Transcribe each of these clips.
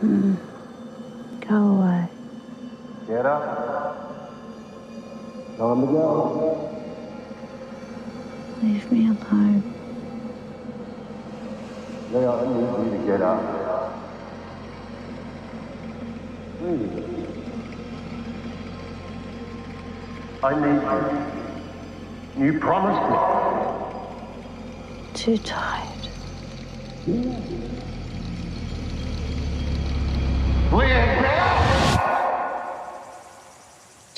Go away. Get up. Time to go. Leave me alone. Leah, I need you to get up. Please. I need you. You promised Too tired. me. Leah, get up!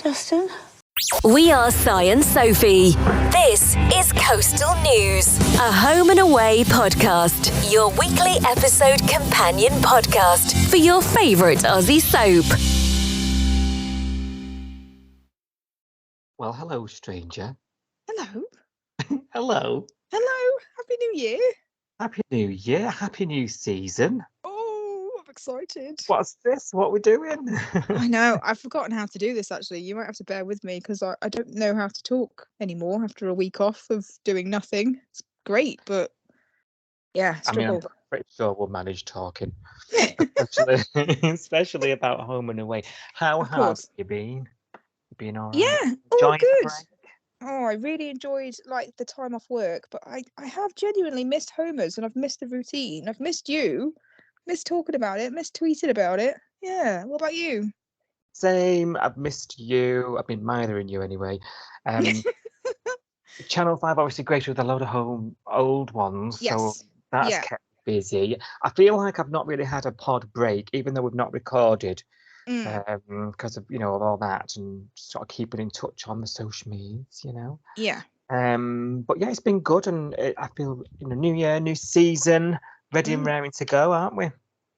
Justin? We are Si and Sophie. This is Coastal News, a home and away podcast, your weekly episode companion podcast for your favourite Aussie soap. Well, hello, stranger. Hello. Hello. Hello. Happy New Year. Happy New Year. Happy new season. Oh, I'm excited. What's this? What we doing? I know. I've forgotten how to do this, actually. You might have to bear with me because I don't know how to talk anymore after a week off of doing nothing. It's great, but yeah, I mean, I'm struggle. pretty sure we'll manage talking, especially about home and away. How Of have course. you been? You been all right? Yeah. Oh, Enjoying the good. break? Oh, I really enjoyed the time off work, but I have genuinely missed Homers and I've missed the routine. I've missed you, missed talking about it, missed tweeting about it. Yeah. What about you? Same. I've missed you. I've been mithering you anyway. Channel 5 obviously great with a load of old ones, so Yes. that's Yeah. kept busy. I feel like I've not really had a pod break, even though we've not recorded, because of of all that and sort of keeping in touch on the social medias, Yeah. But yeah, it's been good, and I feel new year, new season, ready and raring to go, aren't we?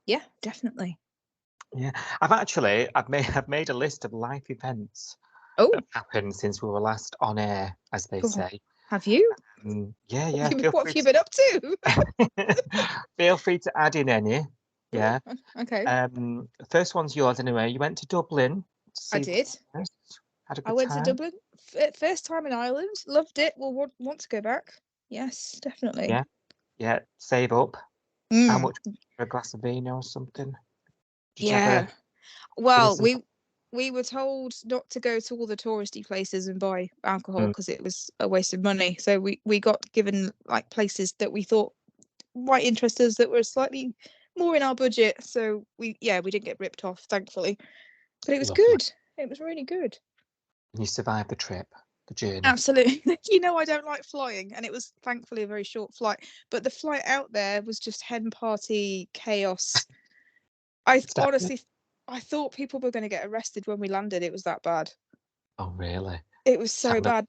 Yeah, definitely. Yeah, I've made a list of life events Oh, that have happened since we were last on air, as they go on. say. Have you? Yeah. What have you been up to? Feel free to add in any. Yeah. Okay. First one's yours anyway. You went to Dublin to I see the did. forest. Had a I good went to time. Dublin. First time in Ireland. Loved it. Will want to go back. Yes, definitely. Yeah. Save up. How Mm, much for a glass of vino or something? Did you yeah. have Well, some... we were told not to go to all the touristy places and buy alcohol because it was a waste of money. So we got given like places that we thought might interest us that were slightly more in our budget. So we didn't get ripped off, thankfully. But it was Lovely. good. It was really good. You survived the trip, the journey. Absolutely. I don't like flying, and it was thankfully a very short flight. But the flight out there was just hen party chaos. Honestly, I thought people were going to get arrested when we landed. It was that bad. Oh, really? It was so bad.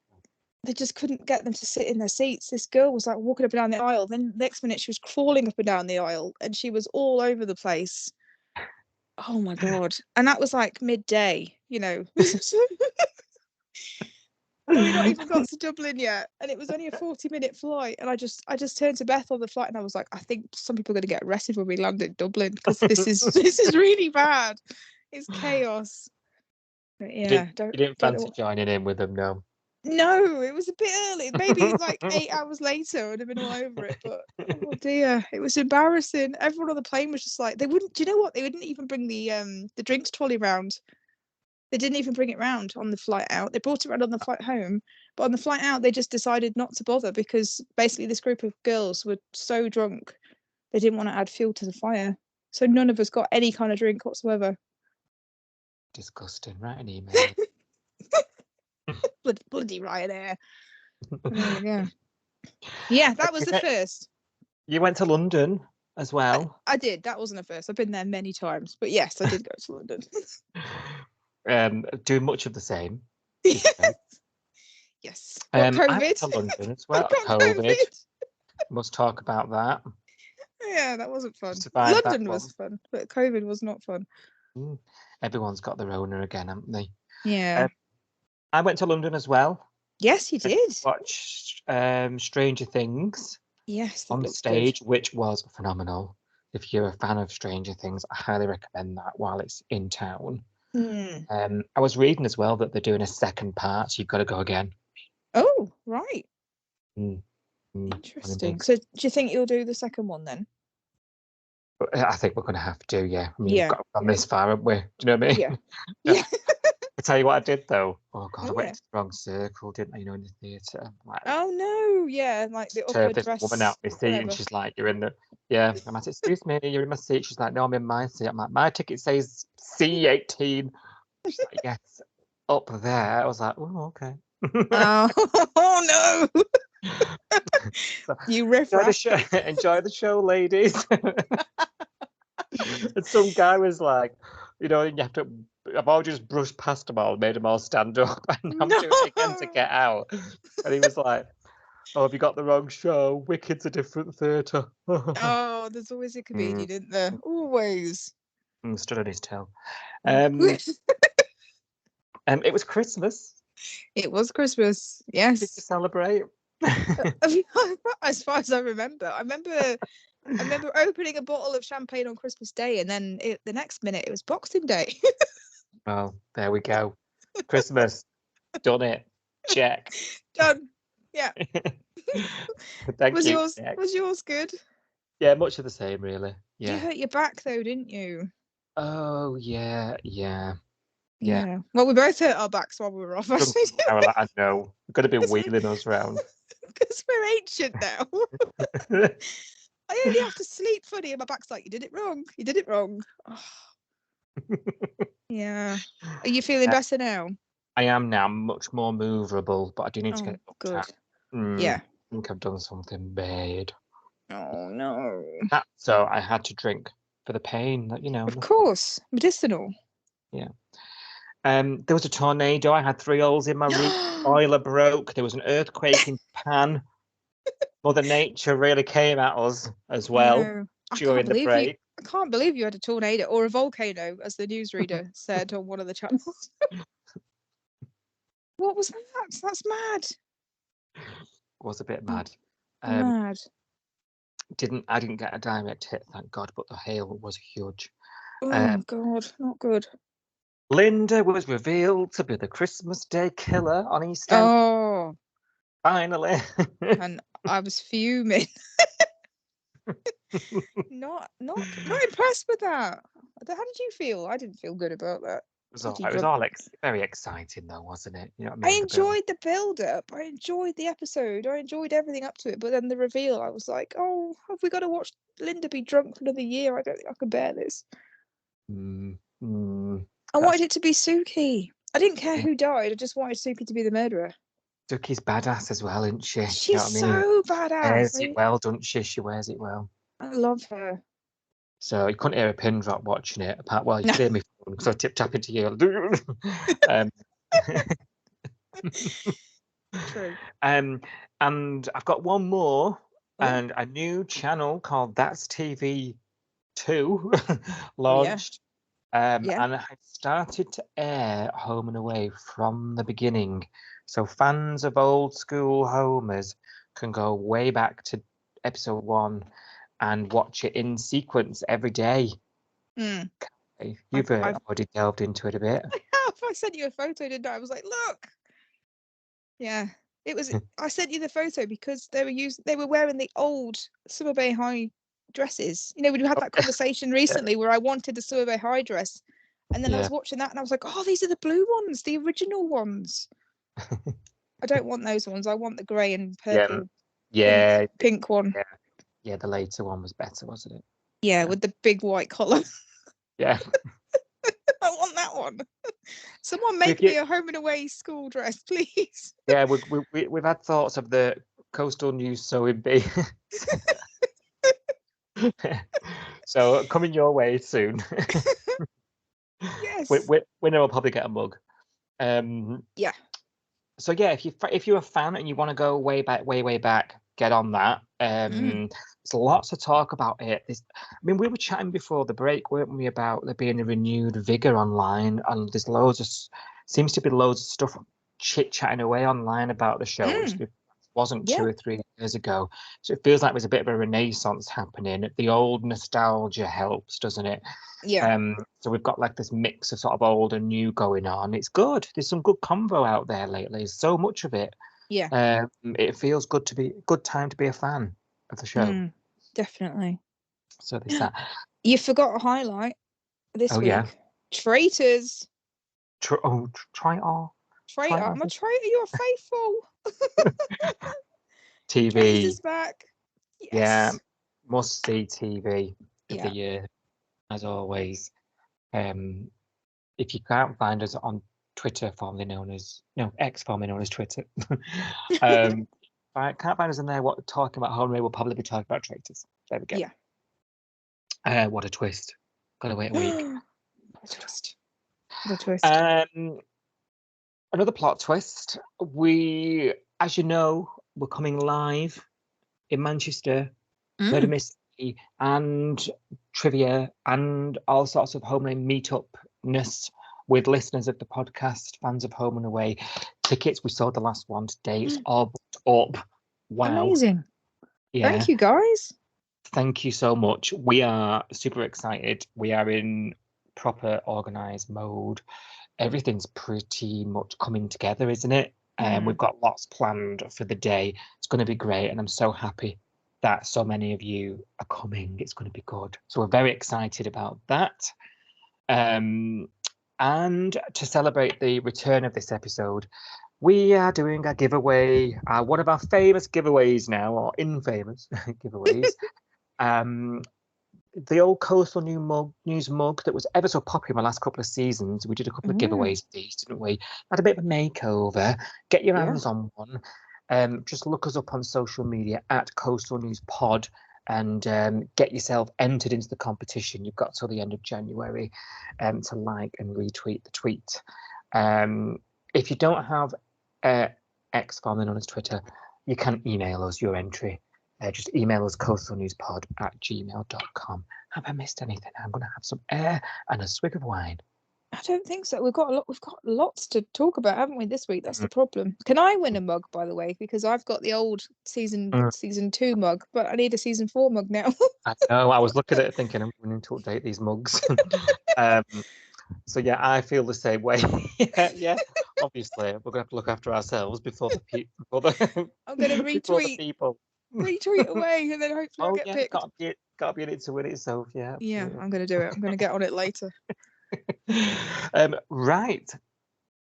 They just couldn't get them to sit in their seats. This girl was like walking up and down the aisle. Then next minute she was crawling up and down the aisle, and she was all over the place. Oh my God. And that was like midday, And we not even got to Dublin yet, and it was only a 40-minute flight. And I just turned to Beth on the flight, and I was like, I think some people are going to get arrested when we land in Dublin because this is really bad. It's chaos. But yeah, You didn't don't know fancy joining in with them, no? No, it was a bit early. Maybe like 8 hours later, I'd have been all over it. But oh dear, it was embarrassing. Everyone on the plane was just like, they wouldn't. Do you know what? They wouldn't even bring the drinks trolley round. They didn't even bring it round on the flight out. They brought it round on the flight home, but on the flight out, they just decided not to bother because basically this group of girls were so drunk they didn't want to add fuel to the fire. So none of us got any kind of drink whatsoever. Disgusting. Write an email. Bloody Ryanair. There we go. Yeah, that was the first. You went to London as well. I did. That wasn't a first. I've been there many times, but yes, I did go to London. Doing much of the same. Yes. I COVID. went to London as well. COVID. Must talk about that. Yeah, that wasn't fun. Survived London was fun, but COVID was not fun. Everyone's got their owner again, haven't they? Yeah. I went to London as well. Yes, you did. Watched Stranger Things. Yes, on stage, which was phenomenal. If you're a fan of Stranger Things, I highly recommend that while it's in town. I was reading as well that they're doing a second part, so you've got to go again. Oh, right. Interesting. So do you think you'll do the second one then? I think we're going to have to, yeah. I mean, Yeah. we've got on this far, haven't we? Do you know what I mean? Yeah. Yeah. I tell you what I did, though. Oh, God, I Oh, went yeah. into the wrong circle, didn't I? You know, in the theatre. Like, Oh no, yeah, like the upper turned this dress. woman out my seat, and whatever. she's like, "You're in the." Yeah, I'm like, "Excuse me, you're in my seat." She's like, "No, I'm in my seat." I'm like, "My ticket says C18." She's like, "Yes, up there." I was like, "Oh, okay." Oh no, So, you enjoy the riffraff. show, enjoy the show, ladies. And some guy was like, you know, you have to. I've all just brushed past them all, made them all stand up, and I'm doing it again to get out. And he was like, "Oh, have you got the wrong show? Wicked's a different theatre." Oh, there's always a comedian, isn't there? Always. Stood on his tail. It It was Christmas. was Christmas. Did Yes. you celebrate? As far as I remember, I remember opening a bottle of champagne on Christmas Day, and then the next minute it was Boxing Day. Well, there we go. Christmas, done it. Check. Done. Yeah. Thank Was you. yours? Check. Was yours good? Yeah, much of the same, really. You Yeah. hurt your back though, didn't you? Oh, yeah. Well, we both hurt our backs while we were off. Drunk Actually, as well, I know. We're going to be wheeling us around. because we're ancient now. I only have to sleep funny, and my back's like, "You did it wrong. You did it wrong." Oh. Yeah. Are you feeling better now? I am now much more movable, but I do need to Oh, get it looked good. at. Yeah. I think I've done something bad. Oh no. So I had to drink for the pain, you know. Of course, medicinal. Yeah. There was a tornado. I had 3 holes in my roof. Boiler broke. There was an earthquake in Japan. Mother Nature really came at us as well No, during the break. I can't believe you had a tornado or a volcano, as the newsreader said on one of the channels. What was that? That's mad. Was a bit mad. Mad. I didn't get a direct hit, thank God, but the hail was huge. Oh God, not good. Linda was revealed to be the Christmas Day killer on Easter. Oh, finally. and I was fuming. Not impressed with that. How did you feel? I didn't feel good about that. It was all very exciting, though, wasn't it? You know what I I mean? enjoyed the build-up. I enjoyed the episode. I enjoyed everything up to it. But then the reveal, I was like, "Oh, have we got to watch Linda be drunk for another year? I don't think I can bear this." I wanted it to be Suki. I didn't care who died. I just wanted Suki to be the murderer. Suki's badass as well, isn't she? She's you know what I mean? so badass. Wears it well, doesn't she? She wears it well. I love her. So you couldn't hear a pin drop watching it. You could hear me because I tip-tapping to you. True. And I've got one more, and a new channel called That's TV 2 launched. And I started to air Home and Away from the beginning. So fans of old school Homers can go way back to episode 1 and watch it in sequence every day. Okay. You've already delved into it a bit. I sent you a photo, didn't I? I was like, look. Yeah. It was I sent you the photo because they were wearing the old Summer Bay High dresses. You know, we had that conversation recently where I wanted the Summer Bay High dress. And then I was watching that and I was like, oh, these are the blue ones, the original ones. I don't want those ones. I want the grey and purple. Pink one. Yeah, the later one was better, wasn't it? Yeah, with the big white collar. Yeah. I want that one. Someone make me a Home and Away school dress, please. Yeah, we've had thoughts of the Coastal News sewing bee. So coming your way soon. Yes. Winner will probably get a mug. Yeah. So yeah, if you're a fan and you want to go way back, get on that. There's lots to talk about it. We were chatting before the break, weren't we, about there being a renewed vigor online, and there's seems to be loads of stuff chit-chatting away online about the show, which wasn't 2 or 3 years ago. So it feels like there's a bit of a renaissance happening. The old nostalgia helps, doesn't it? Yeah. So we've got like this mix of sort of old and new going on. It's good. There's some good convo out there lately. There's so much of it. Yeah. It feels good time to be a fan of the show. Definitely. So there's that. You forgot a highlight this week. Yeah. Traitors. Traitor. I'm a traitor. You're faithful. TV. Traitors back. Yes. Yeah. Must see TV of Yeah. the year, as always. If you can't find us on Twitter, formerly known as X, formerly known as Twitter. If I can't find us in there, talking about Home Away, we'll probably be talking about Traitors. There we go. Yeah. What a twist. Gotta wait a week. What a twist. Another plot twist. We, as you know, we're coming live in Manchester, Murder Mystery and trivia and all sorts of Home and meetupness with listeners of the podcast, fans of Home and Away. Tickets, we sold the last one today. It's all booked up. Wow. Amazing. Yeah. Thank you, guys. Thank you so much. We are super excited. We are in proper organised mode. Everything's pretty much coming together, isn't it? We've got lots planned for the day. It's going to be great, and I'm so happy that so many of you are coming. It's going to be good. So we're very excited about that. And to celebrate the return of this episode, we are doing a giveaway, one of our famous giveaways now, or infamous giveaways. The old Coastal News mug that was ever so popular in the last couple of seasons. We did a couple of giveaways of these, didn't we? Had a bit of a makeover. Get your hands on one. Just look us up on social media at Coastal News Pod and get yourself entered into the competition. You've got till the end of January to like and retweet the tweet. If you don't have X, formerly known as Twitter, you can email us your entry. Just email us coastalnewspod@gmail.com. Have I missed anything? I'm going to have some air and a swig of wine. I don't think so. We've got lots to talk about, haven't we, this week? That's the problem. Can I win a mug, by the way? Because I've got the old season 2 mug, but I need a season 4 mug now. I know. I was looking at it thinking I'm going to update these mugs. So yeah, I feel the same way. yeah. Obviously, we're going to have to look after ourselves before the people. I'm going to retweet. Retweet away, and then hopefully I'll get picked. Got to be in it to win it. So yeah. Yeah, I'm going to do it. I'm going to get on it later. Right.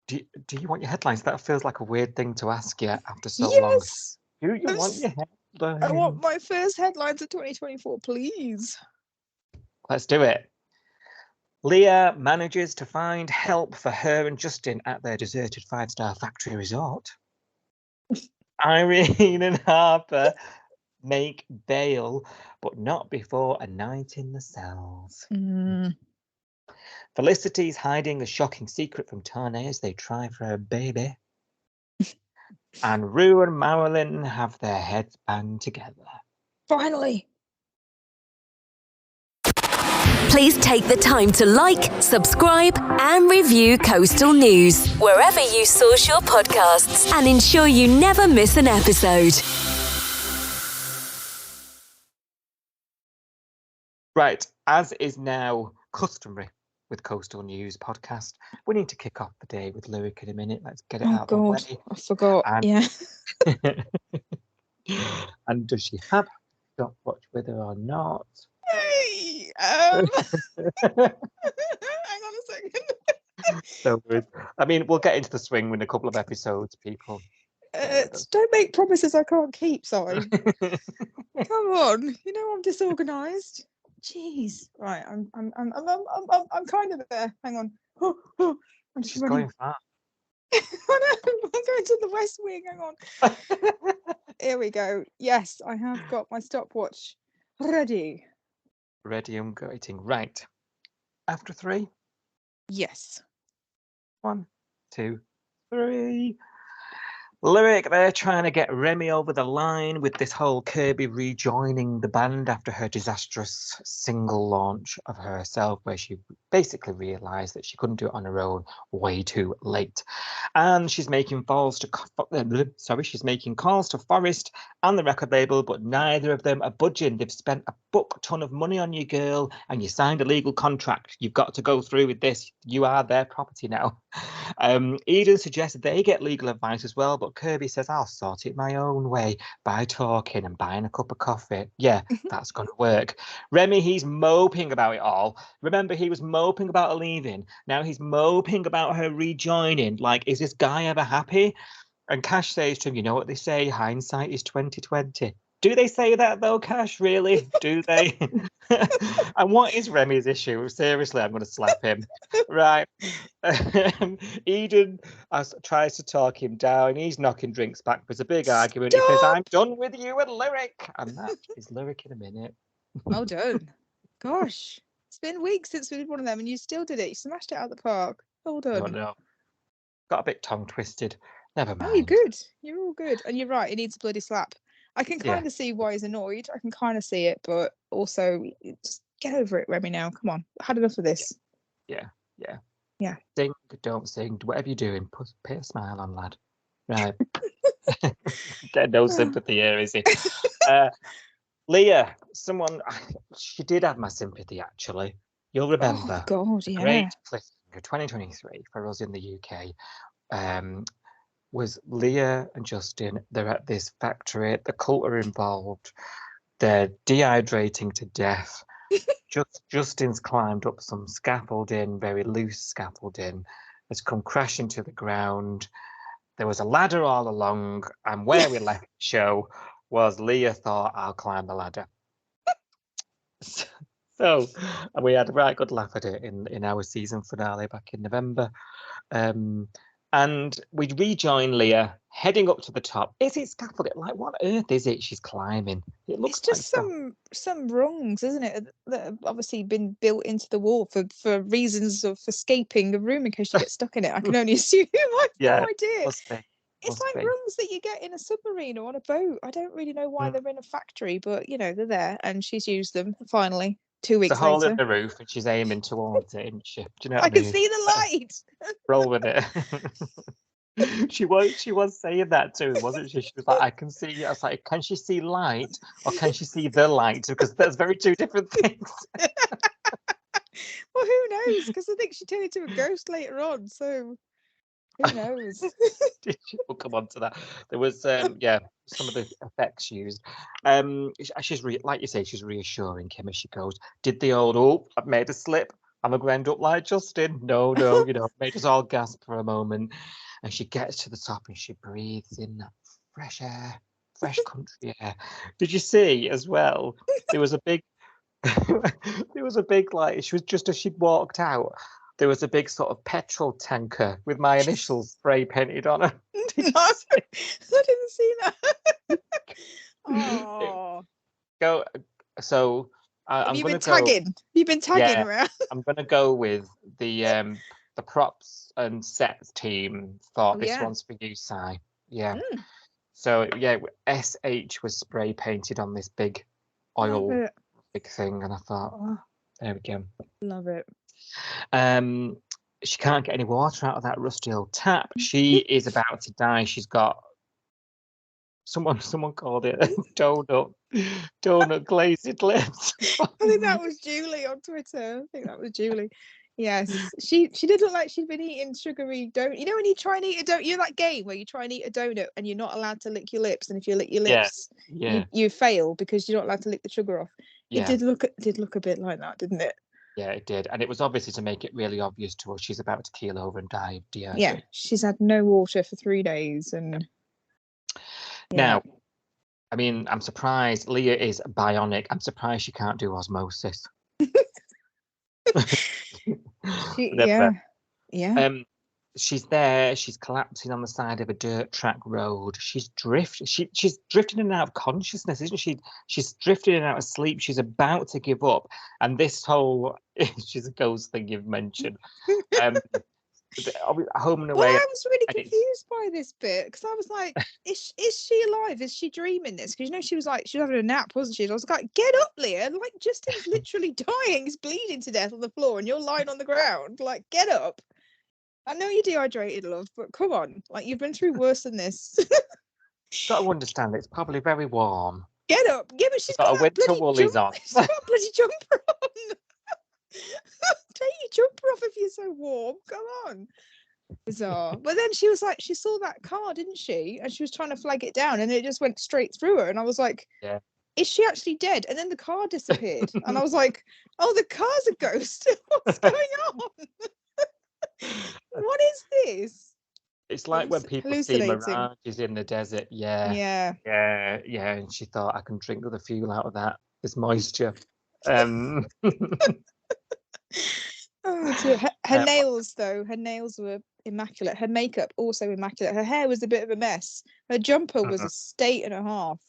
Do you want your headlines? That feels like a weird thing to ask you after so long. Do you want your headlines? I want my first headlines of 2024, please. Let's do it. Leah manages to find help for her and Justin at their deserted 5-star factory resort. Irene and Harper make bail, but not before a night in the cells. Felicity's hiding a shocking secret from Tane as they try for her baby. And Rue and Marilyn have their heads banged together. Finally. Please take the time to like, subscribe, and review Coastal News wherever you source your podcasts and ensure you never miss an episode. Right, as is now customary with Coastal News podcast, we need to kick off the day with Lyric in a minute. Let's get it out of the way. I forgot. And does she have stopwatch with her or not? Hey, hang on a second. So I mean, we'll get into the swing in a couple of episodes, people. Don't make promises I can't keep, sorry. Come on, you know I'm disorganized. Jeez. Right, I'm kind of there. Hang on. I'm just going fast. I'm going to the West Wing. Hang on. Here we go. Yes, I have got my stopwatch ready. Ready and waiting. Right. After 3? Yes. 1, 2, 3. Lyric, they're trying to get Remy over the line with this whole Kirby rejoining the band after her disastrous single launch of herself, where she basically realised that she couldn't do it on her own way too late. And she's making calls to Forest and the record label, but neither of them are budging. They've spent a buck ton of money on you, girl, and you signed a legal contract. You've got to go through with this. You are their property now. Eden suggested they get legal advice as well, but but Kirby says, I'll sort it my own way by talking and buying a cup of coffee. Yeah, that's going to work. Remy, he's moping about it all. Remember, he was moping about her leaving. Now he's moping about her rejoining. Like, is this guy ever happy? And Cash says to him, you know what they say, hindsight is 20/20. Do they say that though, Cash? Really? Do they? And what is Remy's issue? Seriously, I'm going to slap him. Right. Eden tries to talk him down. He's knocking drinks back. There's a big argument. He says, I'm done with you and Lyric. And that is Lyric in a minute. Well done. Gosh, it's been weeks since we did one of them and you still did it. You smashed it out of the park. Well done. Oh, no. Got a bit tongue twisted. Never mind. Oh, you're good. You're all good. And you're right. He needs a bloody slap. I can kind of see why he's annoyed. I can kind of see it, but also just get over it, Remy. Now, come on. I had enough of this. Yeah. Sing, don't sing, whatever you're doing, put a smile on, lad. Right. Get no sympathy here, is he? Leah, she did have my sympathy actually. You'll remember. Oh God, yeah. Great cliffhanger 2023 for us in the UK. Was Leah and Justin, they're at this factory, the cult are involved, they're dehydrating to death. Justin's climbed up some scaffolding, very loose scaffolding, has come crashing to the ground. There was a ladder all along, and where we left the show was Leah thought, I'll climb the ladder. So and we had a right good laugh at it in our season finale back in November. And we rejoin Leah heading up to the top. Is it scaffolding? Like, what on earth is it she's climbing? It looks it's just like some rungs, isn't it, that have obviously been built into the wall for reasons of escaping a room in case you get stuck in it. I can only assume. I have no idea. It's like rungs that you get in a submarine or on a boat. I don't really know why they're in a factory, but you know they're there, and she's used them finally. 2 weeks later. The hole later. in the roof, and she's aiming towards it, isn't she? Do you know what I mean? can see the light. Roll with it. She was saying that too, wasn't she? She was like, I can see. I was like, can she see light or can she see the light? Because that's very two different things. Well, who knows? Because I think she turned into a ghost later on. So who knows? We'll come on to that. There was some of the effects used. She's like you say, she's reassuring Kim as she goes. Did the old I've made a slip. I'm a grand up like Justin. No, made us all gasp for a moment. And she gets to the top and she breathes in that fresh air, fresh country air. Did you see as well? There was a big like, she was just as she'd walked out, there was a big sort of petrol tanker with my initials spray painted on her. I didn't see that. Oh. You've been tagging around. I'm going to go with the props and sets team thought this one's for you, Si. Yeah. So SH was spray painted on this big oil big thing, and I thought, oh, there we go. Love it. She can't get any water out of that rusty old tap. She is about to die. She's got someone called it donut glazed lips. I think that was Julie on Twitter. Yes, she did look like she'd been eating sugary donut. You know when you try and eat a donut, you know that game where you try and eat a donut and you're not allowed to lick your lips, and if you lick your lips, you fail because you're not allowed to lick the sugar off. Yeah. It did look a bit like that, didn't it? Yeah, it did, and it was obviously to make it really obvious to us she's about to keel over and die of dehydration. Yeah, she's had no water for 3 days, and now, I mean, I'm surprised Leah is bionic. I'm surprised she can't do osmosis. She's there. She's collapsing on the side of a dirt track road. She's drifting in and out of consciousness, isn't she? She's drifting in and out of sleep. She's about to give up. And this whole she's a ghost thing you've mentioned. Home and away. Well, I was really confused by this bit because I was like, is she alive? Is she dreaming this? Because she was having a nap, wasn't she? And I was like, get up, Leah! Like Justin's literally dying. He's bleeding to death on the floor, and you're lying on the ground. Like, get up! I know you're dehydrated, love, but come on, like you've been through worse than this. You've got to understand it's probably very warm. Get up! Yeah, but she's got a winter woolies on. She's got a bloody jumper on. Take your jumper off if you're so warm. Come on. Bizarre. But then she was like, she saw that car, didn't she? And she was trying to flag it down, and it just went straight through her. And I was like, Yeah. Is she actually dead? And then the car disappeared. And I was like, oh, the car's a ghost. What's going on? What is this? It's like when people see mirages in the desert. Yeah. And she thought, I can drink the fuel out of that. This moisture. Oh dear. Her nails, though, her nails were immaculate. Her makeup also immaculate. Her hair was a bit of a mess. Her jumper was a state and a half.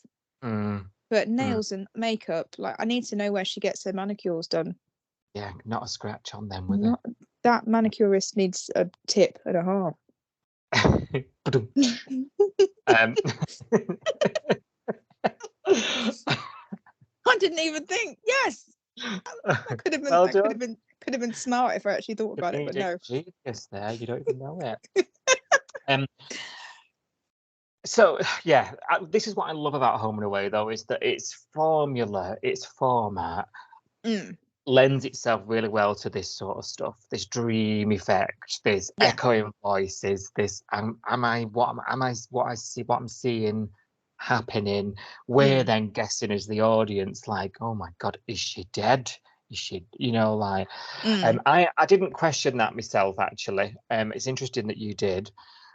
But nails and makeup, like, I need to know where she gets her manicures done. Yeah, not a scratch on them, with it. That manicurist needs a tip and a half. I didn't even think. Yes, that could have been smart if I actually thought about it, but no. Genius there, you don't even know it. So yeah, this is what I love about Home and Away, though, is that its formula, its format lends itself really well to this sort of stuff, this dream effect, this echoing voices, this what I'm seeing happening. We're then guessing as the audience, like, oh my God, is she dead? Is she, like, I didn't question that myself, actually. It's interesting that you did.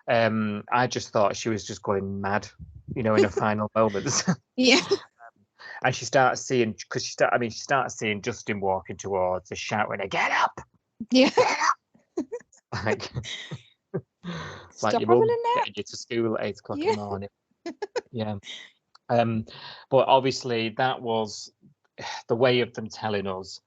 I just thought she was just going mad, in her final moments. Yeah. And she starts seeing, she starts seeing Justin walking towards her, shouting, "Get up!" Yeah. Get up! Like your mum getting you to school at 8 o'clock in the morning. Yeah. But obviously that was the way of them telling us.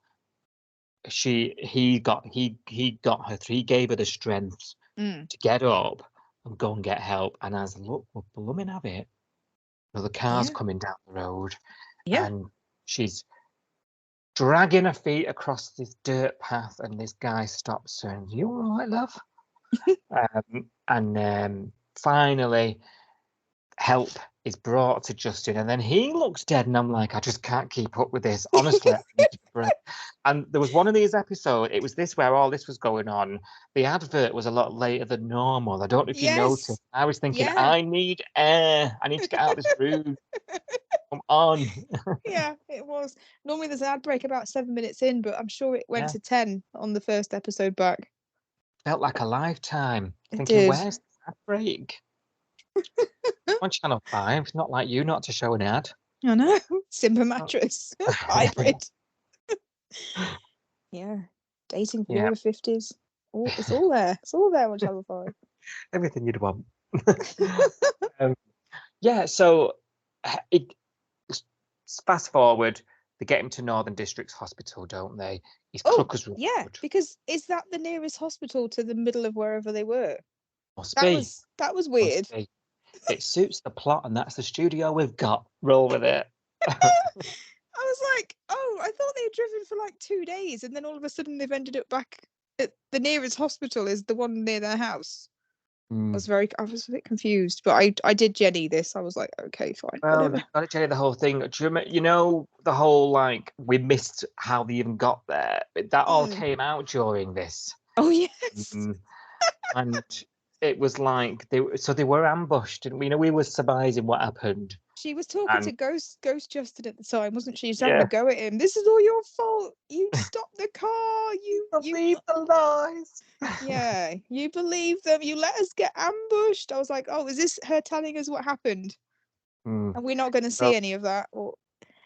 He got her through. He gave her the strength to get up and go and get help. And as look, we're blooming have it. The car's coming down the road, and she's dragging her feet across this dirt path, and this guy stops her and, "You all right, love?" And finally, help is brought to Justin, and then he looks dead, and I'm like, I just can't keep up with this. Honestly, I need a break. And there was one of these episodes, it was this where all this was going on. The advert was a lot later than normal. I don't know if you noticed. I was thinking, I need air. I need to get out of this room. Come on. Yeah, it was. Normally there's an ad break about 7 minutes in, but I'm sure it went to 10 on the first episode back. Felt like a lifetime. Thinking, where's the ad break? On Channel 5, it's not like you not to show an ad. I know. Simba mattress. Hybrid. Yeah. Dating for over 50s. It's all there. It's all there on Channel 5. Everything you'd want. So fast forward, they get him to Northern Districts Hospital, don't they? He's Crooker's Road. Yeah, because is that the nearest hospital to the middle of wherever they were? That was weird. It suits the plot, and that's the studio we've got. Roll with it. I was like, I thought they had driven for like 2 days, and then all of a sudden they've ended up back at the nearest hospital is the one near their house. I was a bit confused, but I did Jenny this. I was like, okay, fine. Well, they got to Jenny the whole thing. Do you know the whole, like, we missed how they even got there? That all came out during this. Oh yes. And it was like they were ambushed, and we were surmising what happened. She was talking to Ghost Justin at the time, wasn't she? She's having a go at him. This is all your fault. You stopped the car. You believe the lies. Yeah, you believe them. You let us get ambushed. I was like, oh, is this her telling us what happened? And we're not going to see any of that. Or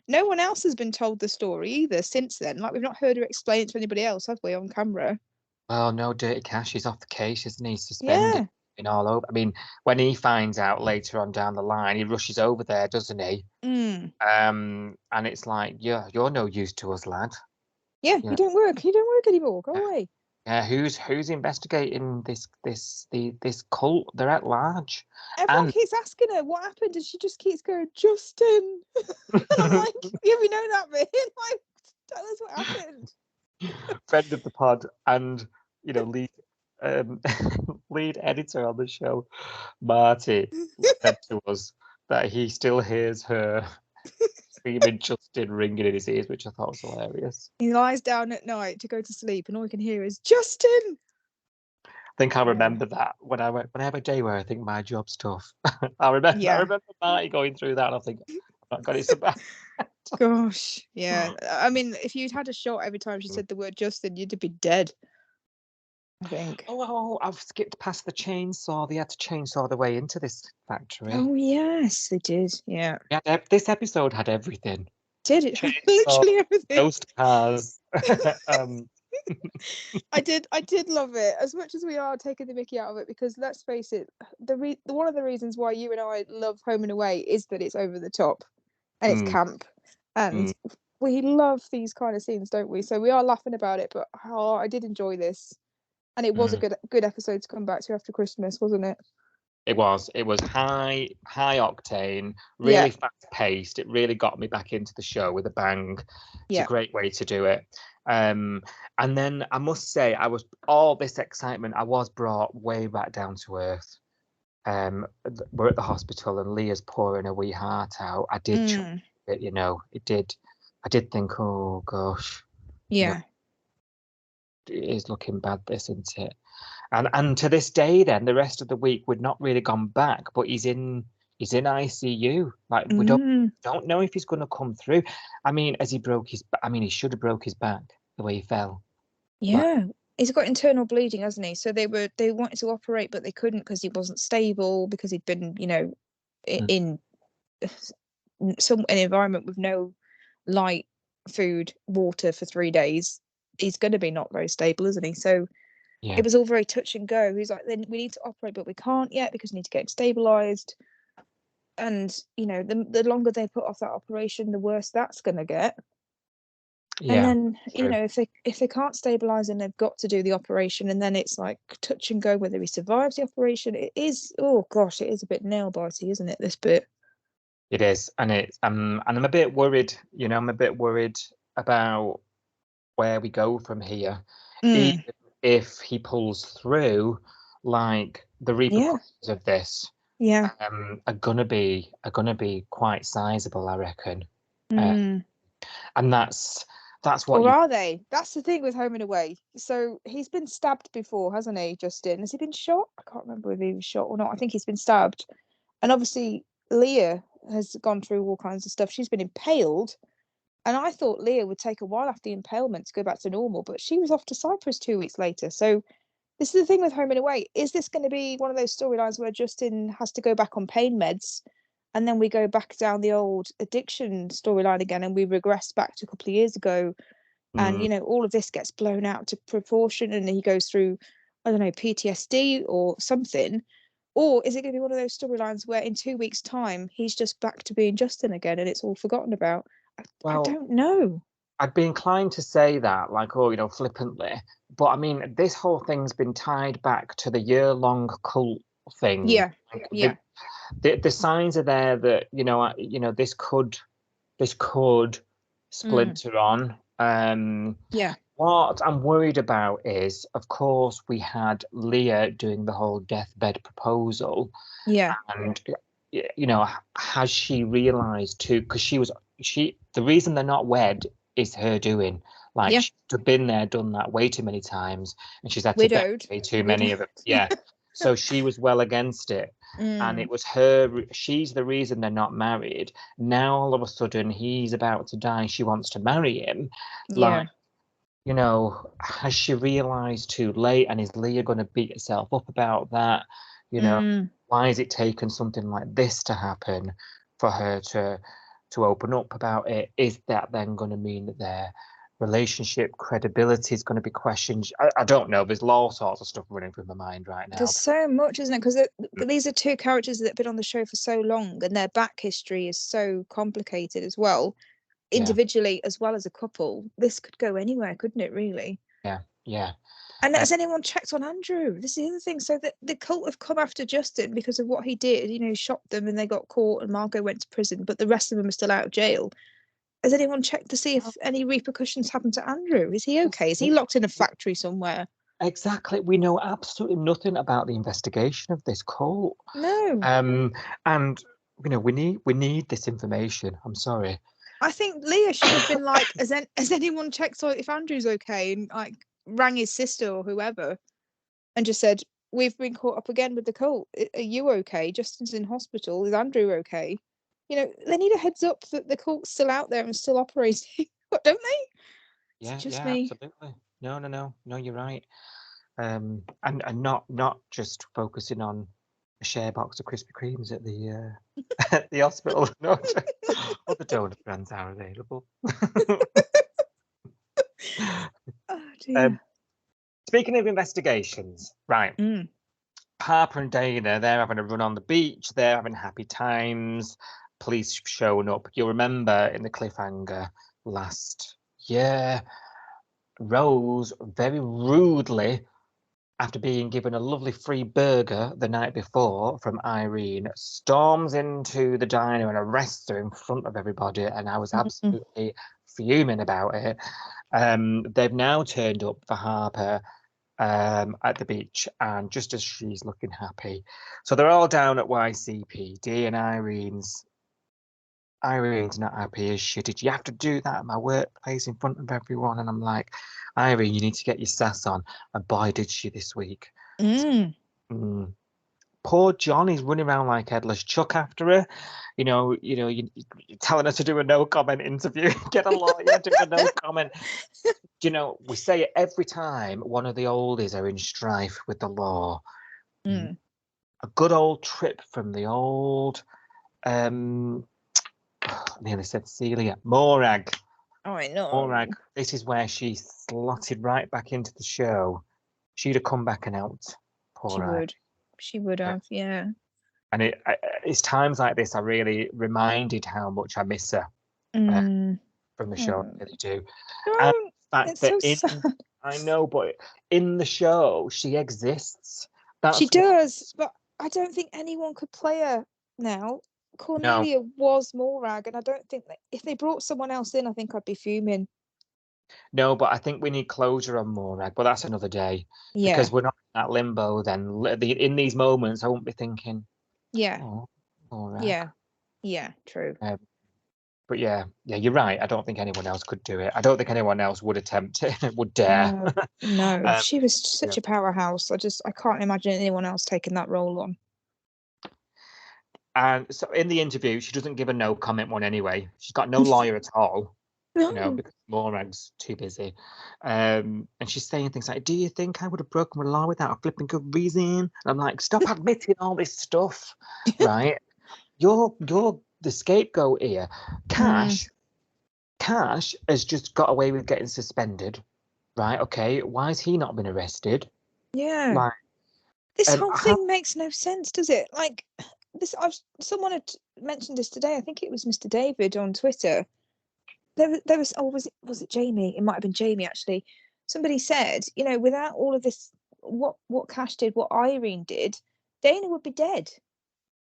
no one else has been told the story either since then. Like, we've not heard her explain it to anybody else, have we, on camera? Well, no, Dirty Cash is off the case, isn't he? Suspended. All over. I mean, when he finds out later on down the line, he rushes over there, doesn't he? And it's like, you're no use to us, lad. Yeah, you don't work anymore. Go away. Yeah, who's investigating this cult? They're at large. Everyone keeps asking her what happened, and she just keeps going, Justin. And I'm like, yeah, we know that bit. Like, tell us what happened. Friend of the pod, and lead editor on the show, Marty, said to us that he still hears her screaming Justin ringing in his ears, which I thought was hilarious. He lies down at night to go to sleep, and all he can hear is Justin. think I remember that when I have a day where I think my job's tough. I remember Marty going through that, and I think, oh my God, it's so bad. Gosh, yeah. I mean, if you'd had a shot every time she said the word Justin, you'd be dead, I think. Oh, I've skipped past the chainsaw. They had to chainsaw the way into this factory. Oh yes, they did. Yeah. This episode had everything. Did it? Chainsaw, Literally everything. ghost cars. I did love it, as much as we are taking the mickey out of it, because let's face it, one of the reasons why you and I love Home and Away is that it's over the top and it's camp, and we love these kind of scenes, don't we? So we are laughing about it, but I did enjoy this, and it was a good episode to come back to after Christmas, wasn't it? It was high octane, really fast paced. It really got me back into the show with a bang. It's a great way to do it. And then I must say, all this excitement, I was brought way back down to earth. We're at the hospital and Leah's pouring her wee heart out. I did chuck it, it did. I did think, oh gosh. Yeah. It is looking bad, this, isn't it? And to this day, then the rest of the week we'd not really gone back, but he's in ICU. Like we don't know if he's going to come through. I mean, he should have broke his back the way he fell. Yeah, he's got internal bleeding, hasn't he? So they wanted to operate, but they couldn't because he wasn't stable, because he'd been, in an environment with no light, food, water for 3 days. He's going to be not very stable, isn't he? So it was all very touch and go. He's like, then we need to operate, but we can't yet because we need to get him stabilized. And the longer they put off that operation, the worse that's going to get. And then if they can't stabilize him, they've got to do the operation, and then it's like touch and go whether he survives the operation. It is, oh gosh, it is a bit nail bitey, isn't it, this bit? It is, and I'm a bit worried. I'm a bit worried about where we go from here. Even if he pulls through, like the repercussions of this are gonna be quite sizable, I reckon. And that's what. Or are they? That's the thing with Home and Away. So he's been stabbed before, hasn't he, Justin? Has he been shot? I can't remember if he was shot or not. I think he's been stabbed. And obviously Leah has gone through all kinds of stuff. She's been impaled. And I thought Leah would take a while after the impalement to go back to normal, but she was off to Cyprus 2 weeks later. So this is the thing with Home and Away. Is this going to be one of those storylines where Justin has to go back on pain meds, and then we go back down the old addiction storyline again, and we regress back to a couple of years ago, and all of this gets blown out to proportion, and he goes through, I don't know, PTSD or something? Or is it going to be one of those storylines where in 2 weeks' time he's just back to being Justin again and it's all forgotten about? I don't know. I'd be inclined to say that, like, flippantly. But I mean, this whole thing's been tied back to the year-long cult thing. Yeah, The signs are there that this could splinter on. What I'm worried about is, of course, we had Leah doing the whole deathbed proposal. Yeah, and has she realised too? Because the reason they're not wed is her doing. Like, she's been there, done that way too many times, and she's had to widowed way too many of it. Yeah. So she was well against it, and it was her. She's the reason they're not married. Now all of a sudden he's about to die. She wants to marry him. Like, has she realised too late? And is Leah going to beat herself up about that? Why is it taken something like this to happen for her to open up about it? Is that then going to mean that their relationship credibility is going to be questioned? I don't know. There's all sorts of stuff running through my mind right now. There's so much, isn't it? Because these are two characters that have been on the show for so long, and their back history is so complicated as well, individually as well as a couple. This could go anywhere, couldn't it, really? Yeah. And has anyone checked on Andrew? This is the other thing. So the cult have come after Justin because of what he did. He shot them and they got caught, and Margot went to prison, but the rest of them are still out of jail. Has anyone checked to see if any repercussions happened to Andrew? Is he okay? Is he locked in a factory somewhere? Exactly. We know absolutely nothing about the investigation of this cult. No. And we need this information. I'm sorry. I think Leah should have been like, has anyone checked if Andrew's okay, and like rang his sister or whoever? and just said, "We've been caught up again with the cult. Are you okay? Justin's in hospital. Is Andrew okay?" You know, they need a heads up that the cult's still out there and still operating, don't they? Yeah, It's just yeah, me. absolutely. No, you're right. And not just focusing on a share box of Krispy Kremes at the at the hospital. No, other donor brands are available. Oh dear. Speaking of investigations, right? Harper and Dana, they're having a run on the beach. They're having happy times. Police showing up. You'll remember in the cliffhanger last year, Rose very rudely, after being given a lovely free burger the night before from Irene, storms into the diner and arrests her in front of everybody. And I was absolutely fuming about it. They've now turned up for Harper at the beach, and just as she's looking happy. So they're all down at YCPD, and Irene's not happy, is she? Did you have to do that at my workplace in front of everyone? And I'm like, Irene, you need to get your sass on. And boy, did she this week. Poor John, he's running around like headless Chuck after her. You're telling her to do a no comment interview. Get a lawyer, do a no comment. We say it every time one of the oldies are in strife with the law. A good old trip from the old, I nearly said Celia, Morag. Oh, I know. Morag, this is where she slotted right back into the show. She'd have come back and helped. She would have, yeah. And it's times like this I really reminded how much I miss her from the show. I really do. And the fact it's that so sad. I know, but in the show she exists. She does, but I don't think anyone could play her now. Cornelia was Morag, and I don't think that if they brought someone else in, I think I'd be fuming. No, but I think we need closure on Morag, but that's another day. Yeah. Because we're not in that limbo then. In these moments, I won't be thinking, oh, Morag. Yeah, true. But yeah, you're right. I don't think anyone else could do it. I don't think anyone else would attempt it, would dare. No. She was such a powerhouse. I can't imagine anyone else taking that role on. And so in the interview, she doesn't give a no comment one anyway. She's got no lawyer at all. Because Morag's too busy. And she's saying things like, do you think I would have broken the law without a flipping good reason? And I'm like, stop admitting all this stuff, right? You're the scapegoat here. Cash has just got away with getting suspended, right? Okay, why has he not been arrested? Yeah. This whole thing makes no sense, does it? Like this, someone had mentioned this today. I think it was Mr. David on Twitter. There was, was it Jamie? It might have been Jamie actually. Somebody said, without all of this, what Cash did, what Irene did, Dana would be dead,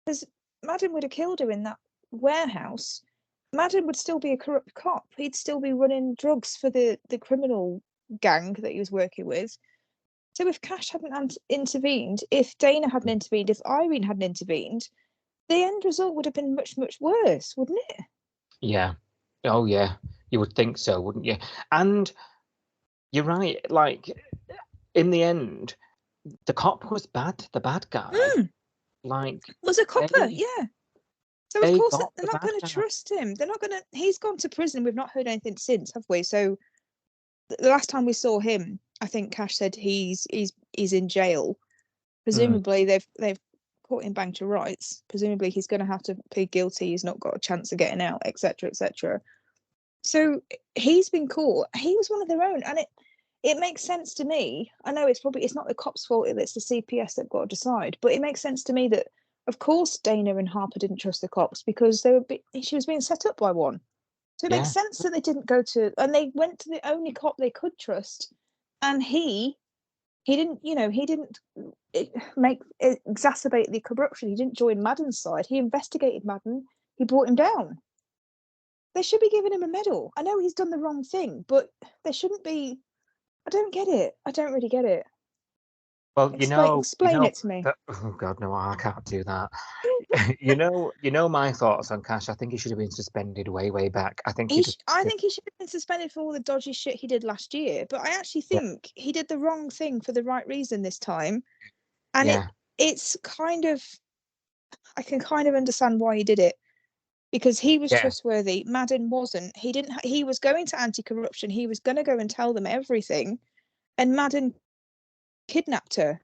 because Madden would have killed her in that warehouse. Madden would still be a corrupt cop. He'd still be running drugs for the criminal gang that he was working with. So if Cash hadn't intervened, if Dana hadn't intervened, if Irene hadn't intervened, the end result would have been much, much worse, wouldn't it? Yeah. Oh, yeah. You would think so, wouldn't you? And you're right. Like, in the end, the cop was bad. The bad guy. Was a copper, yeah. So of course they're not going to trust him. They're not going to. He's gone to prison. We've not heard anything since, have we? So the last time we saw him, I think Cash said he's in jail. Presumably they've caught him bang to rights. Presumably he's going to have to plead guilty. He's not got a chance of getting out, etc., etc. So he's been caught. He was one of their own, and it makes sense to me. I know it's not the cops' fault. It's the CPS that've got to decide. But it makes sense to me that, of course, Dana and Harper didn't trust the cops because she was being set up by one. So it makes sense that they didn't go to, and they went to the only cop they could trust, and he didn't exacerbate the corruption. He didn't join Madden's side. He investigated Madden. He brought him down. They should be giving him a medal. I know he's done the wrong thing, but they shouldn't be. I don't get it. I don't really get it. Well, Explain it to me. Oh God, no, I can't do that. My thoughts on Cash. I think he should have been suspended way back. I think I think he should have been suspended for all the dodgy shit he did last year. But I actually think he did the wrong thing for the right reason this time. And it's kind of, I can kind of understand why he did it, because he was trustworthy. Madden wasn't. He was going to anti-corruption. He was going to go and tell them everything, and Madden kidnapped her.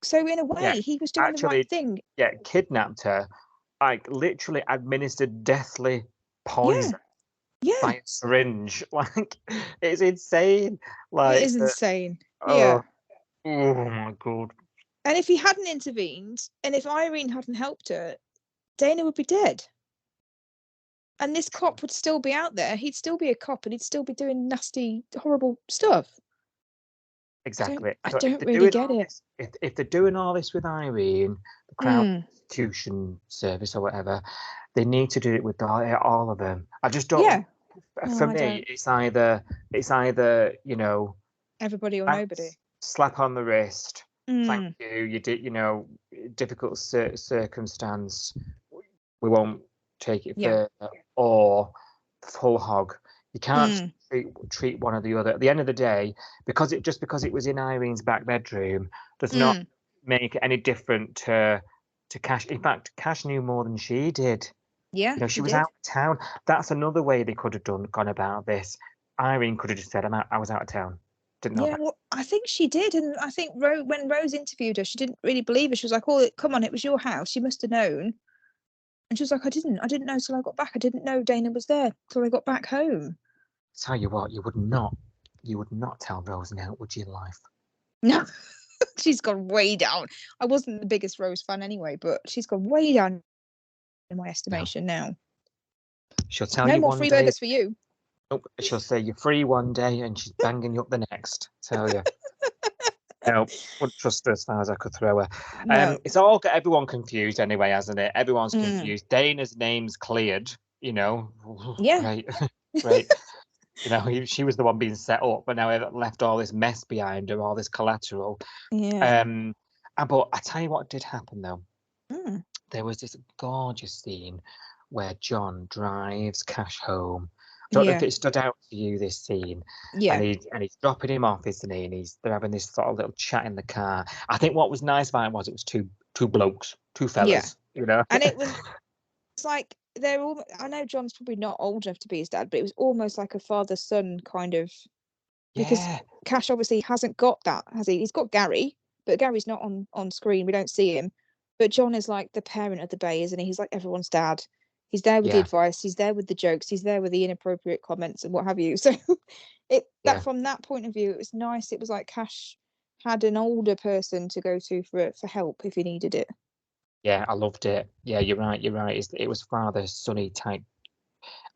So in a way, he was doing the right thing. Yeah, kidnapped her, like literally administered deathly poison by a syringe. Like, it's insane. Like, it is insane. Oh my God. And if he hadn't intervened, and if Irene hadn't helped her, Dana would be dead. And this cop would still be out there. He'd still be a cop, and he'd still be doing nasty, horrible stuff. Exactly. I don't really get it. If they're doing all this with Irene, the Crown Prosecution Service or whatever, they need to do it with all of them. I just don't. Yeah. For me, it's either everybody or nobody. Slap on the wrist. Thank you. You did. Difficult circumstance. We won't take it further. Or full hog. You can't treat one or the other. At the end of the day, because it was in Irene's back bedroom does not make it any different to Cash. In fact, Cash knew more than she did. Yeah, she was out of town. That's another way they could have gone about this. Irene could have just said, I was out of town. Didn't know. Yeah, well, I think she did, and I think when Rose interviewed her, she didn't really believe her. She was like, "Oh, come on, it was your house. You must have known." And she was like, I didn't know till I got back. I didn't know Dana was there till I got back home. Tell you what, you would not tell Rose now, would you, in life? No, she's gone way down. I wasn't the biggest Rose fan anyway, but she's gone way down in my estimation now. She'll tell no you more free burgers for you. Nope, she'll say you're free one day and she's banging you up the next. Tell you. No, wouldn't trust her as far as I could throw her. No. It's all got everyone confused anyway, hasn't it? Everyone's confused. Dana's name's cleared, Yeah. Great. She was the one being set up, but now I've left all this mess behind her, all this collateral. Yeah. But I tell you what did happen though. There was this gorgeous scene where John drives Cash home. I don't know if it stood out to you, this scene. Yeah. And he's dropping him off, isn't he? And they're having this sort of little chat in the car. I think what was nice about it was two blokes, two fellas, And it was like they're all. I know John's probably not old enough to be his dad, but it was almost like a father-son kind of. Because Cash obviously hasn't got that, has he? He's got Gary, but Gary's not on screen. We don't see him. But John is like the parent of the bay, isn't he? He's like everyone's dad. He's there with the advice. He's there with the jokes. He's there with the inappropriate comments and what have you. So from that point of view, it was nice. It was like Cash had an older person to go to for help if he needed it. Yeah, I loved it. Yeah, you're right. It was father-sonny type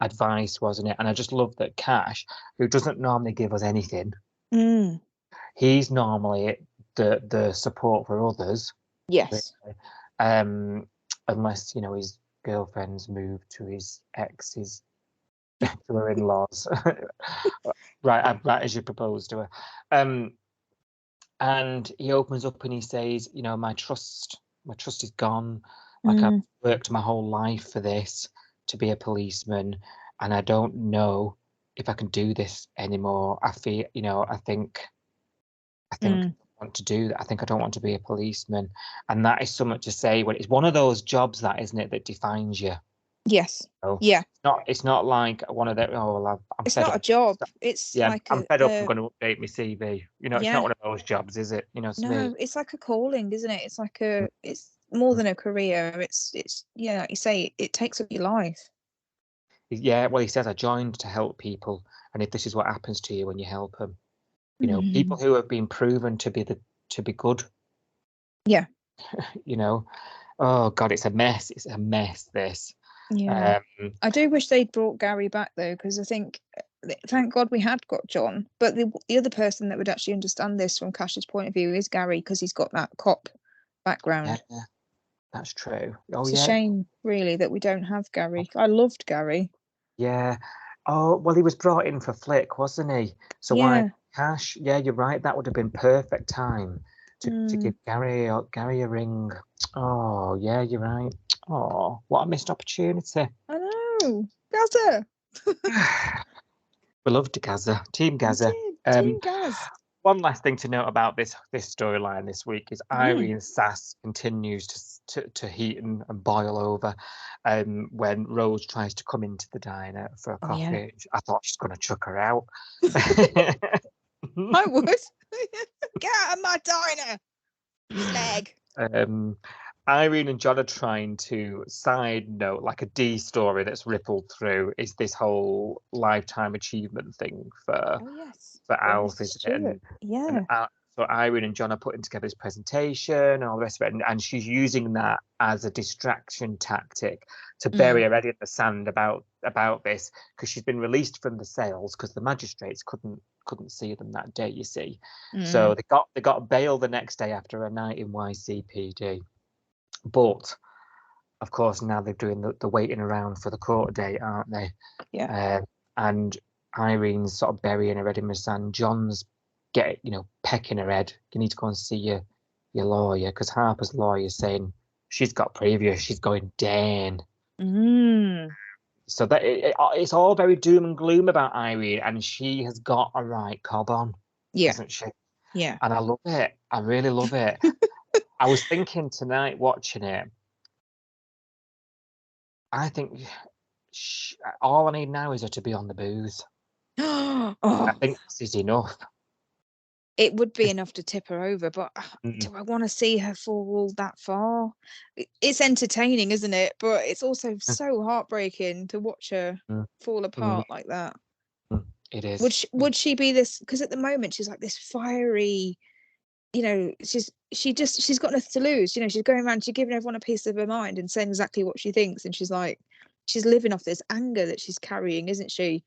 advice, wasn't it? And I just love that Cash, who doesn't normally give us anything, he's normally the support for others. Yes. Unless his girlfriend's moved to his ex's, to her in-laws, right as you proposed to her, and he opens up and he says, my trust is gone. Like I've worked my whole life for this, to be a policeman, and I don't know if I can do this anymore. I feel, I think I want to do that. I think I don't want to be a policeman, and that is something to say when it's one of those jobs, that isn't it, that defines you. Yes. Yeah. It's not like one of the. Oh well, I'm. It's fed not up. a job. It's like I'm fed up. I'm going to update my CV. It's not one of those jobs, is it? No, me. It's like a calling, isn't it? It's like it's more than a career. It's like you say, it takes up your life. Yeah. Well, he says I joined to help people, and if this is what happens to you when you help them. People who have been proven to be good. Yeah. Oh God, it's a mess. It's a mess, this. Yeah. I do wish they'd brought Gary back though, because I think, thank God we had got John, but the other person that would actually understand this from Cash's point of view is Gary, because he's got that cop background. Yeah, that's true. It's a shame, really, that we don't have Gary. I loved Gary. Yeah. Oh well, he was brought in for Flick, wasn't he? So Cash. Yeah, you're right. That would have been perfect time to give Gary a ring. Oh, yeah, you're right. Oh, what a missed opportunity. I know. Gaza. We loved Gaza. Team Gaza. Team Gaz. One last thing to note about this storyline this week is Irene's sass continues to heat and boil over when Rose tries to come into the diner for a coffee. Yeah. I thought she's going to chuck her out. I would. Get out of my diner, slag. Irene and John are trying to side note, like a D story that's rippled through, is this whole lifetime achievement thing for Alf, isn't it? And so Irene and John are putting together this presentation and all the rest of it, and she's using that as a distraction tactic to bury her head in the sand about this, because she's been released from the sales because the magistrates couldn't see them that day, you see. So they got bail the next day after a night in YCPD. But of course now they're doing the waiting around for the court date, aren't they? Yeah. And Irene's sort of burying her head in the sand. John's pecking her head. You need to go and see your lawyer, because Harper's lawyer is saying she's got previous. She's going down. So that it's all very doom and gloom about Irene, and she has got a right cob on, hasn't she? Yeah. And I love it. I really love it. I was thinking tonight watching it, I think all I need now is her to be on the booze. I think this is enough. It would be enough to tip her over, but do I want to see her fall that far? It's entertaining, isn't it? But it's also so heartbreaking to watch her fall apart like that. It is. Would she be this? Because at the moment she's like this fiery, she's got nothing to lose. She's going around, she's giving everyone a piece of her mind and saying exactly what she thinks, and she's living off this anger that she's carrying, isn't she?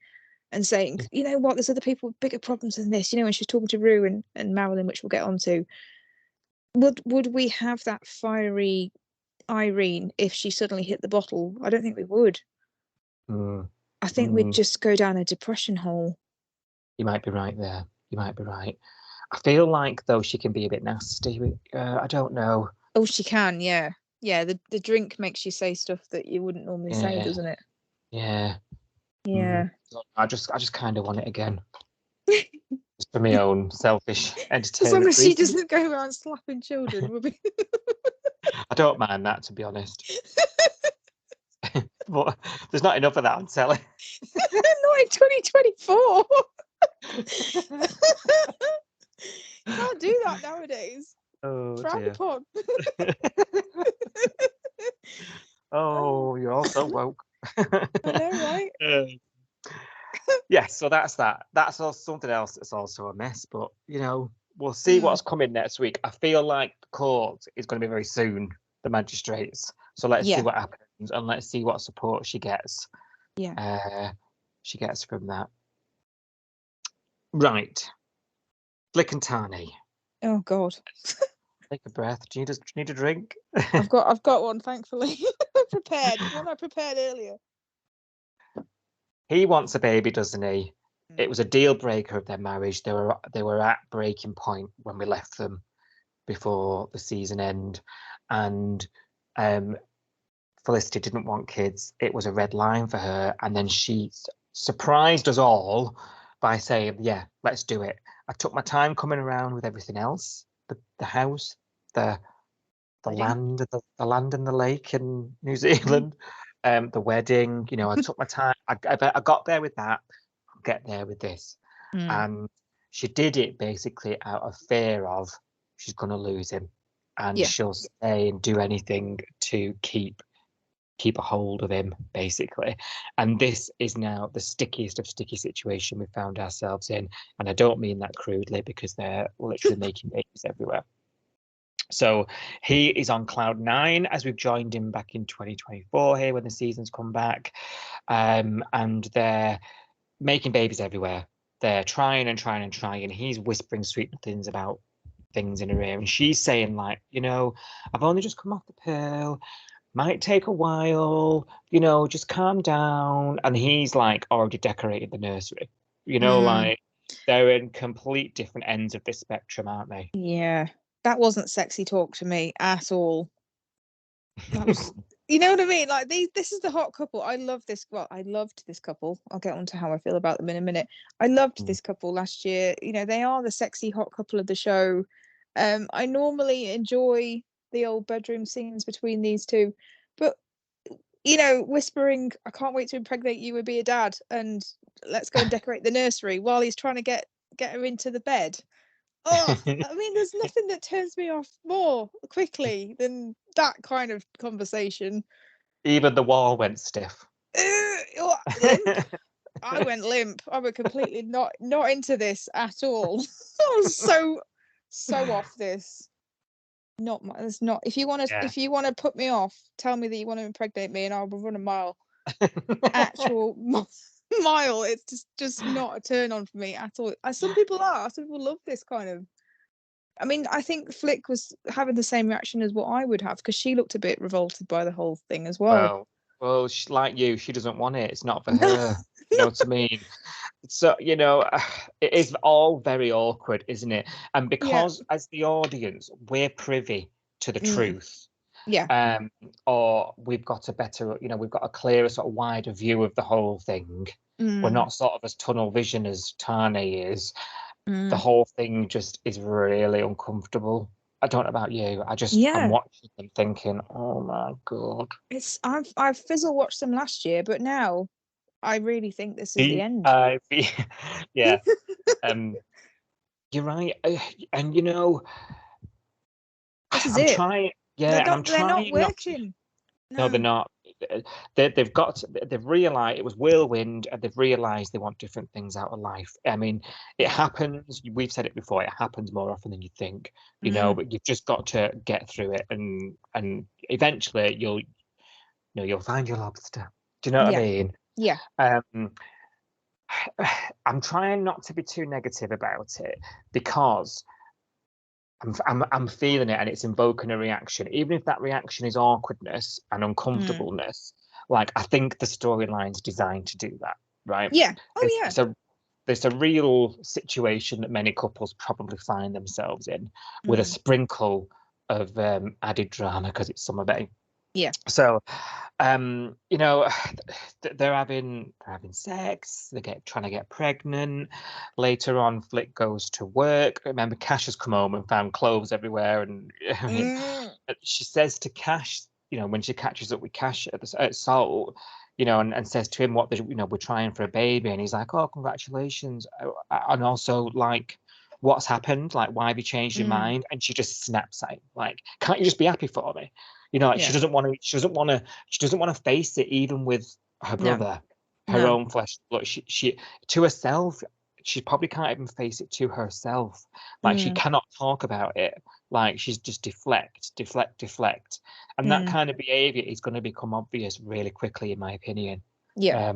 And saying, you know what, there's other people with bigger problems than this. And she's talking to Rue and Marilyn, which we'll get onto. Would we have that fiery Irene if she suddenly hit the bottle? I don't think we would. I think we'd just go down a depression hole. You might be right there. You might be right. I feel like, though, she can be a bit nasty. I don't know. Oh, she can, yeah. Yeah, the drink makes you say stuff that you wouldn't normally say, doesn't it? Yeah. Yeah. I just kind of want it again. Just for my own selfish entertainment. As long as she doesn't go around slapping children, we'll be... I don't mind that, to be honest. But there's not enough of that on telly. Not in 2024. You can't do that nowadays. Oh, Frowned upon. Oh, you're all so woke. I know, right? Yes, so that's that. That's also something else that's also a mess, but we'll see what's coming next week. I feel like the court is going to be very soon, the magistrates. So let's see what happens, and let's see what support she gets. She gets from that. Right. Flick and Tani. Oh God. Take a breath. Do you need a drink? I've got one, thankfully. Prepared. One I prepared earlier. He wants a baby, doesn't he? It was a deal breaker of their marriage. They were at breaking point when we left them before the season end, and Felicity didn't want kids. It was a red line for her, and then she surprised us all by saying, "Yeah, let's do it." I took my time coming around with everything else, the house, the land, the land and the lake in New Zealand. The wedding, I took my time. I got there with that. I'll get there with this. And she did it basically out of fear of she's going to lose him, and she'll stay and do anything to keep a hold of him, basically. And this is now the stickiest of sticky situation we found ourselves in. And I don't mean that crudely, because they're literally making babies everywhere. So he is on cloud 9 as we've joined him back in 2024 here when the season's come back. And they're making babies everywhere. They're trying and trying and trying. He's whispering sweet nothings about things in her ear. And she's saying, like, I've only just come off the pill. Might take a while, just calm down. And he's like already decorated the nursery, like they're in complete different ends of this spectrum, aren't they? Yeah, that wasn't sexy talk to me at all. That was, you know what I mean? Like this is the hot couple. I love this. Well, I loved this couple. I'll get on to how I feel about them in a minute. I loved this couple last year. You know, they are the sexy hot couple of the show. I normally enjoy the old bedroom scenes between these two, but you know, whispering, "I can't wait to impregnate you and be a dad," and let's go and decorate the nursery while he's trying to get her into the bed. Oh, I mean, there's nothing that turns me off more quickly than that kind of conversation. Even the wall went stiff. Limp. I went limp. I was completely not into this at all. I was so off this. Not my. It's not. If you want to put me off, tell me that you want to impregnate me, and I'll run a mile. Actual mile. It's just not a turn on for me at all. Some people are. Some people love this kind of. I mean, I think Flick was having the same reaction as what I would have, because she looked a bit revolted by the whole thing as well. Well, like you, she doesn't want it. It's not for her. You know what I mean? So, you know, it is all very awkward, isn't it? And because as the audience, we're privy to the truth. Yeah. Or we've got a better, you know, we've got a clearer, sort of wider view of the whole thing. We're not sort of as tunnel vision as Tane is. The whole thing just is really uncomfortable. I don't know about you. I'm watching them thinking, oh my God. I've fizzle watched them last year, but now I really think this is the end. Yeah. You're right. And you know, this is I'm it. trying. Yeah, they're not working. No, they're not. They've realised it was whirlwind, and they've realised they want different things out of life. I mean, it happens. We've said it before. It happens more often than you think, you know. But you've just got to get through it, and eventually you'll find your lobster. Do you know what I mean? Yeah. I'm trying not to be too negative about it, because I'm feeling it, and it's invoking a reaction. Even if that reaction is awkwardness and uncomfortableness, like, I think the storyline's designed to do that, right? Yeah. There's a real situation that many couples probably find themselves in, with a sprinkle of added drama because it's Summer Bay. Yeah. So, you know, they're having sex. Trying to get pregnant. Later on, Flick goes to work. Remember, Cash has come home and found clothes everywhere, and she says to Cash, you know, when she catches up with Cash at Salt, you know, and says to him, we're trying for a baby, and he's like, oh, congratulations, and also, like, what's happened? Like, why have you changed your mind? And she just snaps at him, like, can't you just be happy for me? You know, like, she doesn't want to face it, even with her brother, her own flesh. Look, she to herself, she probably can't even face it to herself. Like, she cannot talk about it. Like, she's just deflect. And that kind of behavior is going to become obvious really quickly, in my opinion. Yeah.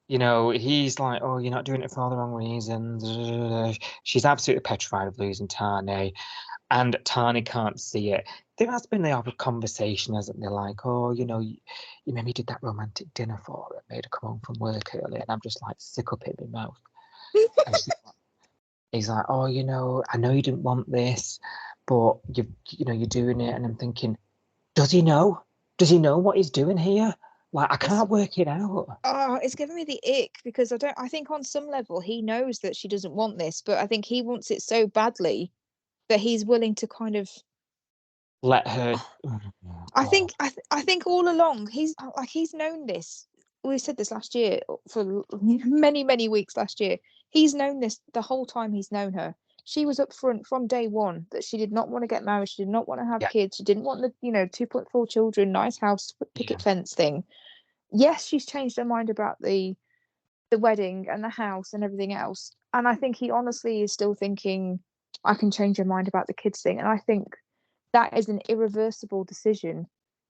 You know, he's like, oh, you're not doing it for all the wrong reasons. She's absolutely petrified of losing Tane. And Tani can't see it. There has been the conversation, hasn't there? Like, oh, you know, you maybe did that romantic dinner for her, made her come home from work early, and I'm just like sick up in my mouth. He's like, oh, you know, I know you didn't want this, but you're doing it, and I'm thinking, does he know? Does he know what he's doing here? Like, I can't work it out. Oh, it's giving me the ick, because I think on some level he knows that she doesn't want this, but I think he wants it so badly that he's willing to kind of let her. I think all along he's known this. We said this last year, for many weeks last year. He's known this the whole time he's known her. She was upfront from day one that she did not want to get married. She did not want to have kids. She didn't want the 2.4 children, nice house, picket fence thing. Yes, she's changed her mind about the wedding and the house and everything else. And I think he honestly is still thinking, I can change your mind about the kids thing. And I think that is an irreversible decision.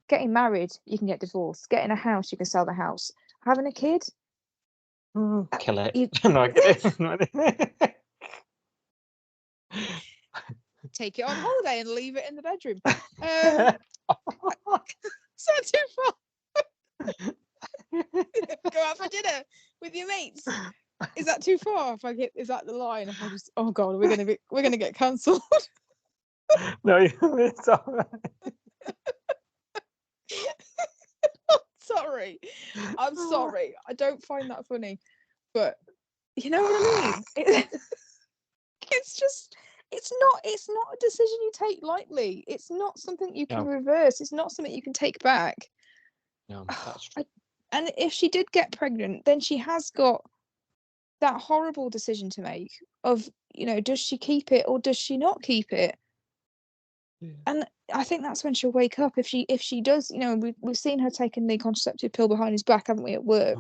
Getting married, you can get divorced. Getting a house, you can sell the house. Having a kid, kill it. Take it on holiday and leave it in the bedroom. Is that too far? Go out for dinner with your mates. Is that too far? If I get, is that the line? If I just, oh god, we're gonna get cancelled. No, it's all right. Sorry, I'm sorry. I don't find that funny, but you know what I mean. It's just, it's not a decision you take lightly. It's not something you can reverse. It's not something you can take back. No, that's true. And if she did get pregnant, then she has got that horrible decision to make of, does she keep it or does she not keep it? Yeah. And I think that's when she'll wake up. If she does, we've seen her taking the contraceptive pill behind his back, haven't we, at work?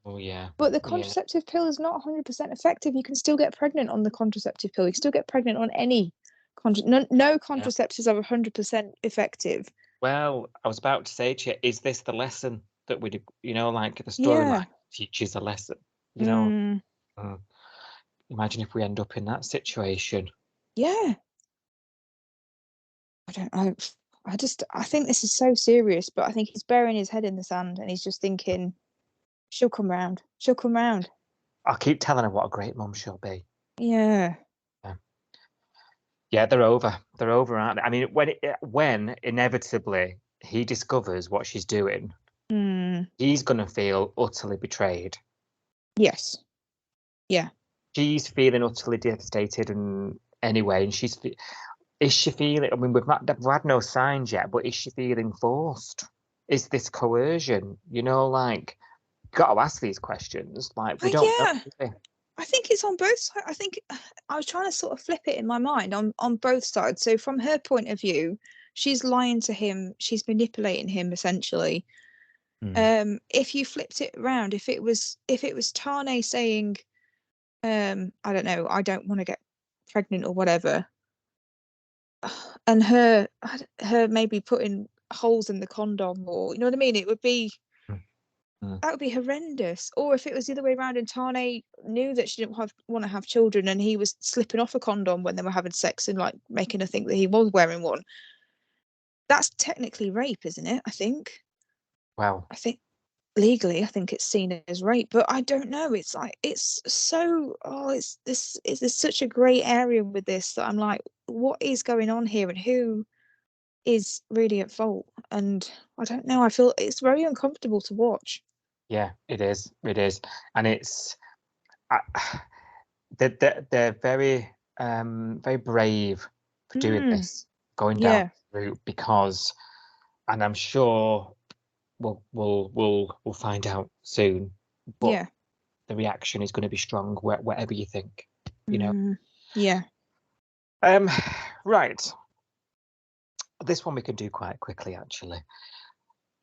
Oh yeah. But the contraceptive pill is not 100% effective. You can still get pregnant on the contraceptive pill. You can still get pregnant on any no contraceptives are 100% effective. Well, I was about to say to you, is this the lesson that we do? Like the storyline teaches a lesson. Imagine if we end up in that situation. Yeah. I don't know. I think this is so serious, but I think he's burying his head in the sand and he's just thinking, she'll come round. She'll come round. I'll keep telling her what a great mum she'll be. Yeah. Yeah, they're over. They're over, aren't they? I mean, when inevitably he discovers what she's doing, he's going to feel utterly betrayed. Yes. Yeah. She's feeling utterly devastated anyway, and is she feeling, I mean, we've had no signs yet, but is she feeling forced? Is this coercion? Like, got to ask these questions. Like, we don't know. I think it's on both sides. I think I was trying to sort of flip it in my mind on both sides. So from her point of view, she's lying to him. She's manipulating him essentially. If you flipped it around, if it was Tane saying, I don't know, I don't want to get pregnant or whatever, and her maybe putting holes in the condom, or you know what I mean, it would be. That would be horrendous. Or if it was the other way around and Tane knew that she didn't want to have children and he was slipping off a condom when they were having sex and like making her think that he was wearing one. That's technically rape, isn't it? I think. Well, I think legally, I think it's seen as rape, but I don't know. It's like, it's so, there's such a grey area with this that I'm like, what is going on here and who is really at fault? And I don't know. I feel it's very uncomfortable to watch. Yeah, it is. It is, and it's they're very very brave for doing this, going down this route, because, and I'm sure we'll find out soon. But the reaction is going to be strong, whatever you think. Yeah. Right. This one we can do quite quickly, actually.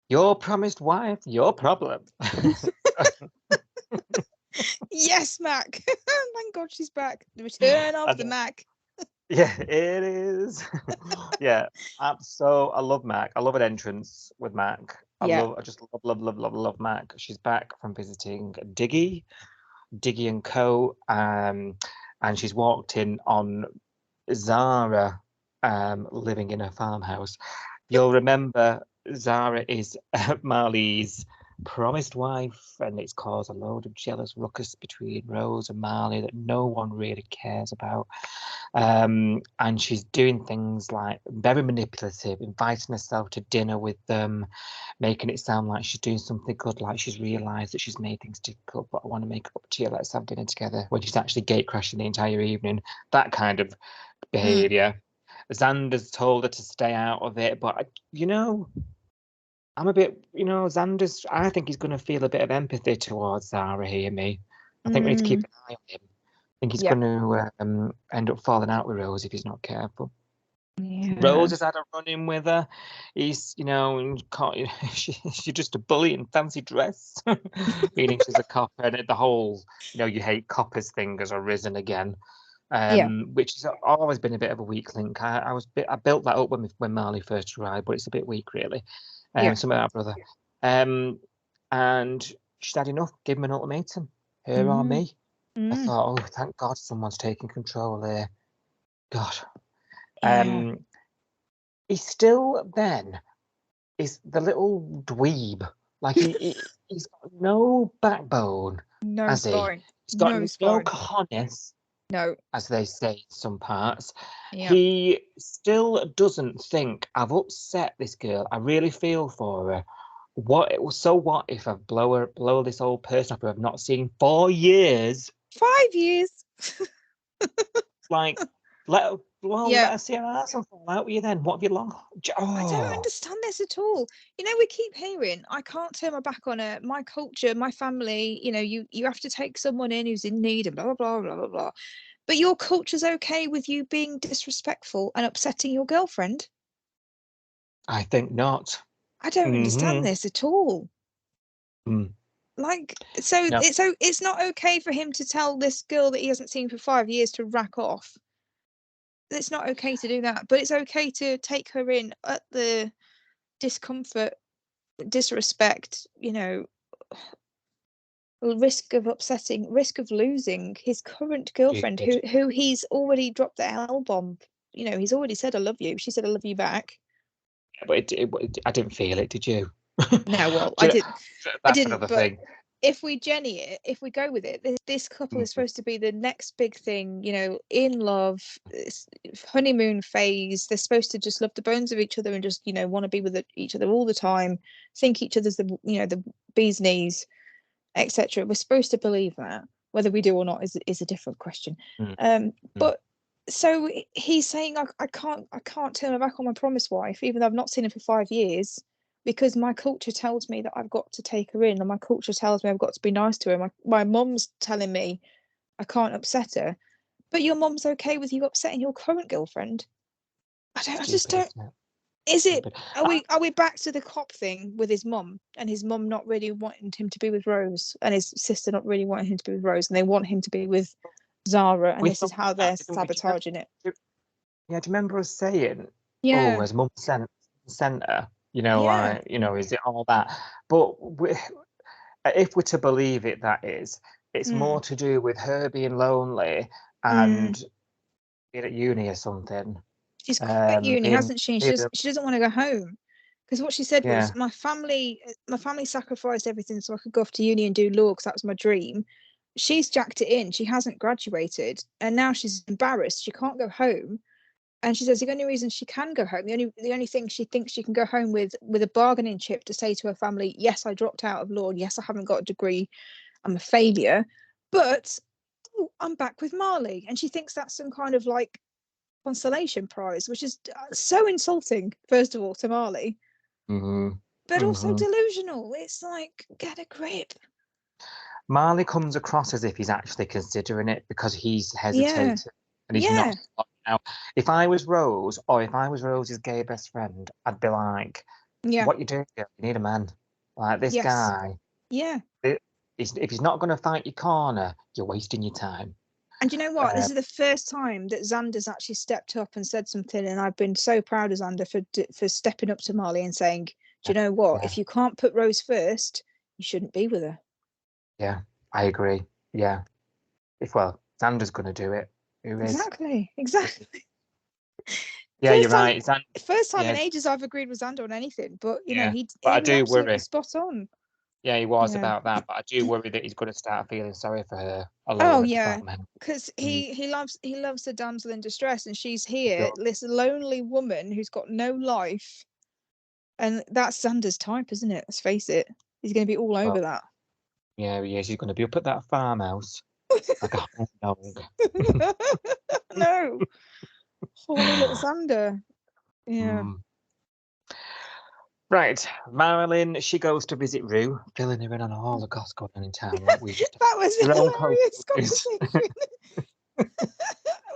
Your promised wife, your problem. Yes, Mac. Thank God she's back. The return of the Mac. Yeah, it is. Yeah, I love Mac. I love an entrance with Mac. I just love Mac. She's back from visiting Diggy and Co. And she's walked in on Zara living in her farmhouse. You'll remember Zara is Marley's promised wife, and it's caused a load of jealous ruckus between Rose and Marley that no one really cares about. And she's doing things like very manipulative, inviting herself to dinner with them, making it sound like she's doing something good, like she's realised that she's made things difficult, but I want to make it up to you, let's have dinner together, when she's actually gate crashing the entire evening. That kind of behaviour. Xander's told her to stay out of it, but I'm a bit, Xander's, I think he's going to feel a bit of empathy towards Zara here, me. I think we need to keep an eye on him. I think he's going to end up falling out with Rose if he's not careful. Yeah. Rose has had a run-in with her. He's, she's just a bully in fancy dress, meaning she's a copper, and the whole, you hate coppers thing has arisen again. Which has always been a bit of a weak link. I built that up when Marley first arrived, but it's a bit weak, really. Some of our brother. And she's had enough. Give him an ultimatum. Her or me. I thought, oh, thank God someone's taking control here. God. He still then is the little dweeb. Like he's got no backbone. No has he? spine. He's got No no spine. cojones, No. as they say in some parts. Yeah. He still doesn't think I've upset this girl. I really feel for her. What if I blow this old person up who I've not seen 4 years? 5 years. Like, let Yeah. her see her ass and fall out with you then. What have you long? I don't understand this at all. You know, we keep hearing, I can't turn my back on it. My culture, my family, you know, you have to take someone in who's in need and blah, blah, blah, blah, blah, blah. But your culture's okay with you being disrespectful and upsetting your girlfriend? I think not. I don't understand this at all. Mm. Like, so No. it's not okay for him to tell this girl that he hasn't seen for 5 years to rack off. It's not okay to do that, but it's okay to take her in at the discomfort, disrespect, you know, risk of upsetting, risk of losing his current girlfriend, who he's already dropped the L-bomb. You know, he's already said I love you. She said I love you back. But I didn't feel it. Did you? No, well, I didn't. That's another thing. If we go with it, this couple is supposed to be the next big thing, you know, in love, honeymoon phase. They're supposed to just love the bones of each other and just, you know, want to be with each other all the time, think each other's the, you know, the bee's knees, etc. We're supposed to believe that. Whether we do or not is a different question. But so he's saying I can't turn my back on my promised wife, even though I've not seen her for 5 years, because my culture tells me that I've got to take her in, and my culture tells me I've got to be nice to her. My mum's telling me I can't upset her, but your mum's okay with you upsetting your current girlfriend. I just don't. Is it? Are we back to the cop thing with his mum and his mum not really wanting him to be with Rose, and his sister not really wanting him to be with Rose, and they want him to be with Zara, and this is how they're sabotaging it. Yeah, do you remember us saying, yeah, "Oh, as mum sent her," you know, like, you know, is it all that? But if we're to believe it, it's more to do with her being lonely and being at uni or something. She's quit uni, hasn't she? She doesn't want to go home, because what she said was, my family sacrificed everything so I could go off to uni and do law because that was my dream. She's jacked it in. She hasn't graduated, and now she's embarrassed. She can't go home, and she says the only reason she can go home, the only thing she thinks she can go home with a bargaining chip to say to her family, yes, I dropped out of law, yes, I haven't got a degree, I'm a failure, but I'm back with Marley, and she thinks that's some kind of like consolation prize, which is so insulting, first of all, to Marley, but also delusional. It's like, get a grip. Marley comes across as if he's actually considering it because he's hesitating and he's not. Now, if I was Rose, or if I was Rose's gay best friend, I'd be like, what you doing? You need a man. Like this guy. Yeah. If he's not going to fight your corner, you're wasting your time. And you know what? This is the first time that Xander's actually stepped up and said something, and I've been so proud of Xander for stepping up to Marley and saying, do you know what? If you can't put Rose first, you shouldn't be with her. Yeah, I agree. Yeah. Xander's going to do it. Who is? Exactly. Yeah, you're right. First time in ages I've agreed with Xander on anything, but you know, I do worry. Spot on. Yeah, he was about that, but I do worry that he's going to start feeling sorry for her. Because he loves the damsel in distress, and she's here, this lonely woman who's got no life, and that's Xander's type, isn't it? Let's face it, he's going to be all over that. Yeah, he is. He's going to be up at that farmhouse like a hot dog. No, horny little Xander. Yeah. Right, Marilyn, she goes to visit Rue, filling her in on all the gossip going on in town. Like that was a hilarious conversation. That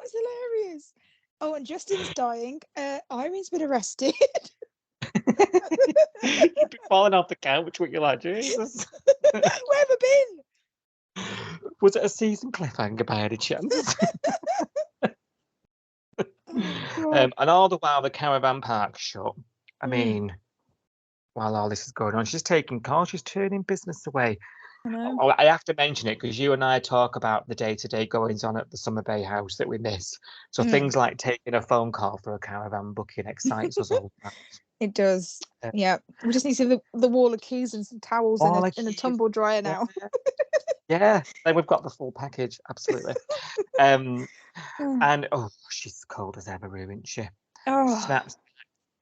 was hilarious. Oh, and Justin's dying. Irene's been arrested. You'd be falling off the couch, would you, like, Jesus? Where have I been? Was it a season cliffhanger by any chance? And all the while the caravan park's shut. I mean, while all this is going on, she's taking calls, she's turning business away. I have to mention it because you and I talk about the day-to-day goings on at the Summer Bay house that we miss. So things like taking a phone call for a caravan booking excites us all. It does. Yeah. We just need to see the wall of keys and some towels in a tumble dryer now. Yeah, then we've got the full package, absolutely. And she's cold as ever, Rue, isn't she? Snaps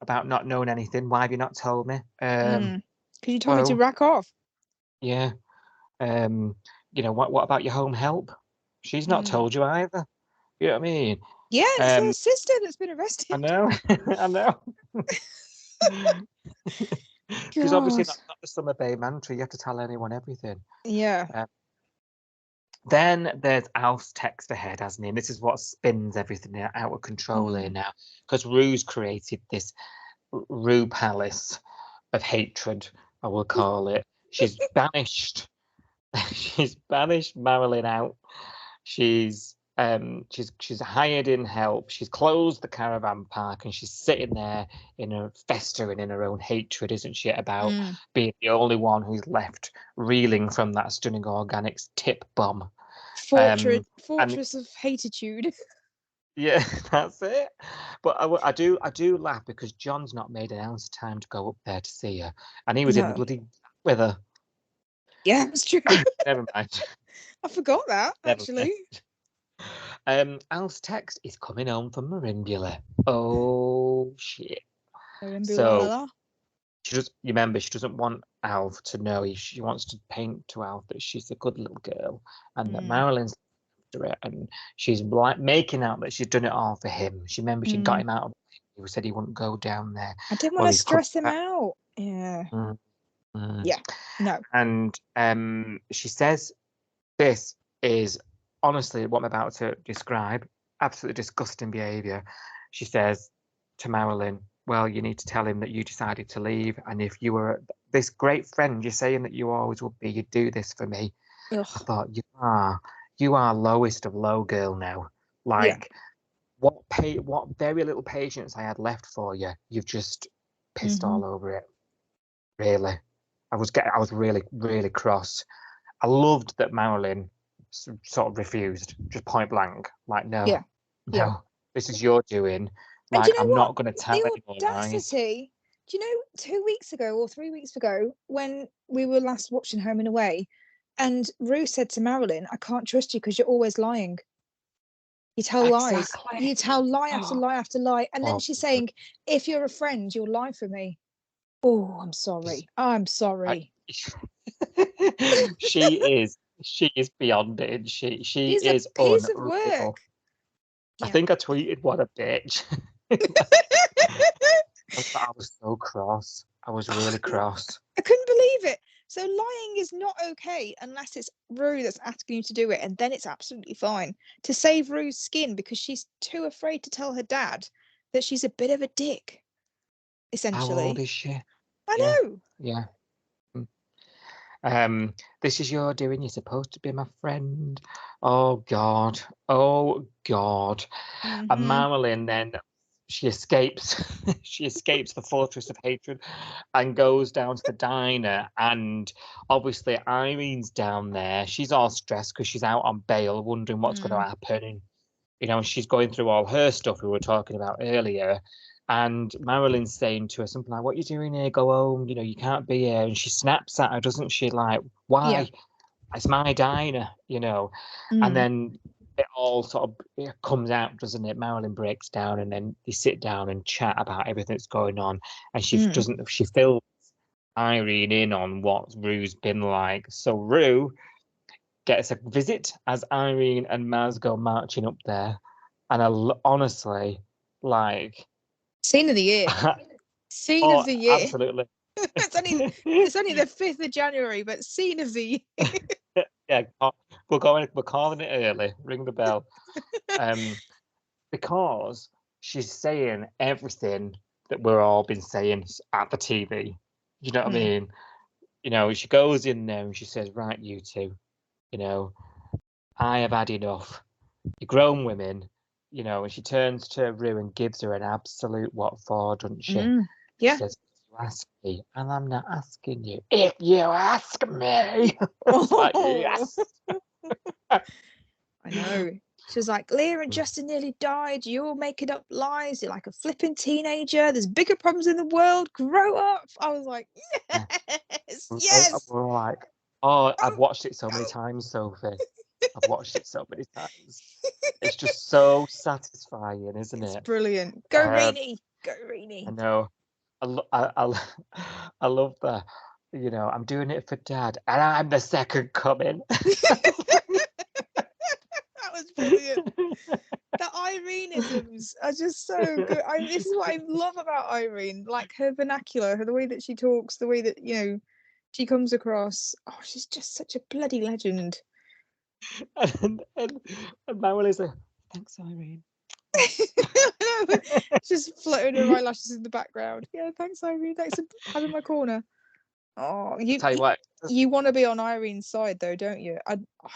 about not knowing anything. Why have you not told me? Because you told me to rack off. Yeah. What about your home help? She's not told you either. You know what I mean? Yeah, it's her sister that's been arrested. I know. I know. Because obviously that's not the Summer Bay mantra. You have to tell anyone everything. Yeah. Then there's Alf's text ahead, hasn't he? And this is what spins everything out of control here now. Because Rue's created this Rue Palace of hatred, I will call it. She's banished. She's banished Marilyn out. She's hired in help. She's closed the caravan park and she's sitting there festering in her own hatred, isn't she, about being the only one who's left reeling from that Stunning Organics tip bomb. Fortress of hatitude. Yeah, that's it. But I do laugh because John's not made an ounce of time to go up there to see her, and he was in the bloody weather. Yeah, that's true. Never mind. I forgot that actually. Al's text is coming home from Marimbula. Oh shit! Marimbula. So she doesn't want Alf to know. She wants to paint to Alf that she's a good little girl and that Marilyn's after it, and she's like making out that she's done it all for him. She got him out of it. He said he wouldn't go down there. I didn't want to stress him out. Yeah. Yeah. No. And she says this is honestly what I'm about to describe. Absolutely disgusting behaviour. She says to Marilyn, well, you need to tell him that you decided to leave, and if you were this great friend you're saying that you always would be, you'd do this for me. Ugh. I thought, you are lowest of low, girl, now. Like, what very little patience I had left for you, you've just pissed all over it. Really. I was really, really cross. I loved that Marilyn sort of refused, just point blank. Like, no, this is your doing. Like, you know I'm not going to tell anyone. The audacity. Do you know 2 weeks ago or 3 weeks ago when we were last watching Home and Away, and Rue said to Marilyn, I can't trust you because you're always lying. You tell lies. You tell lie after lie after lie. And then she's saying, if you're a friend, you'll lie for me. Oh, I'm sorry. I'm sorry. She is beyond it. She is a piece unreal. of work. I think I tweeted, what a bitch. I was so cross. I was really cross. I couldn't believe it. So lying is not okay unless it's Rue that's asking you to do it, and then it's absolutely fine to save Rue's skin because she's too afraid to tell her dad that she's a bit of a dick. Essentially. How old is she? I know. Yeah. This is your doing. You're supposed to be my friend. Oh God. And Marilyn then she escapes. She escapes the fortress of hatred and goes down to the diner. And obviously Irene's down there. She's all stressed because she's out on bail, wondering what's going to happen. And she's going through all her stuff we were talking about earlier. And Marilyn's saying to her something like, what are you doing here? Go home. You can't be here. And she snaps at her, doesn't she? Like, why? Yeah. It's my diner, And then it all sort of comes out, doesn't it? Marilyn breaks down and then they sit down and chat about everything that's going on. And she fills Irene in on what Rue's been like. So Rue gets a visit as Irene and Maz go marching up there. And honestly, like... Scene of the year. Scene of the year. Absolutely. it's only the 5th of January, but scene of the year. Yeah, we're calling it early. Ring the bell. Because she's saying everything that we're all been saying at the TV. You know what I mean? She goes in there and she says, right, you two, I have had enough. You're grown women. And she turns to Rue and gives her an absolute what for, doesn't she? Yeah. She says, you ask me, and I'm not asking you. If you ask me. Like, yes. I know. She was like, Leah and Justin nearly died. You're making up lies. You're like a flipping teenager. There's bigger problems in the world. Grow up. I was like, yes. We're like, Oh, I've watched it so many times, Sophie. I've watched it so many times. It's just so satisfying, isn't It's it? brilliant. Go Um, Reenie. Go Reenie. I know. I love that. You know, I'm doing it for Dad, and I'm the second coming. That was brilliant. The Ireneisms are just so good. This is what I love about Irene, like her vernacular, the way that she talks, the way that she comes across. Oh, she's just such a bloody legend. and Marilyn's like, thanks, Irene. Just fluttering her eyelashes in the background. Yeah, thanks, Irene. Thanks for having my corner. Oh, Tell you what. you want to be on Irene's side, though, don't you?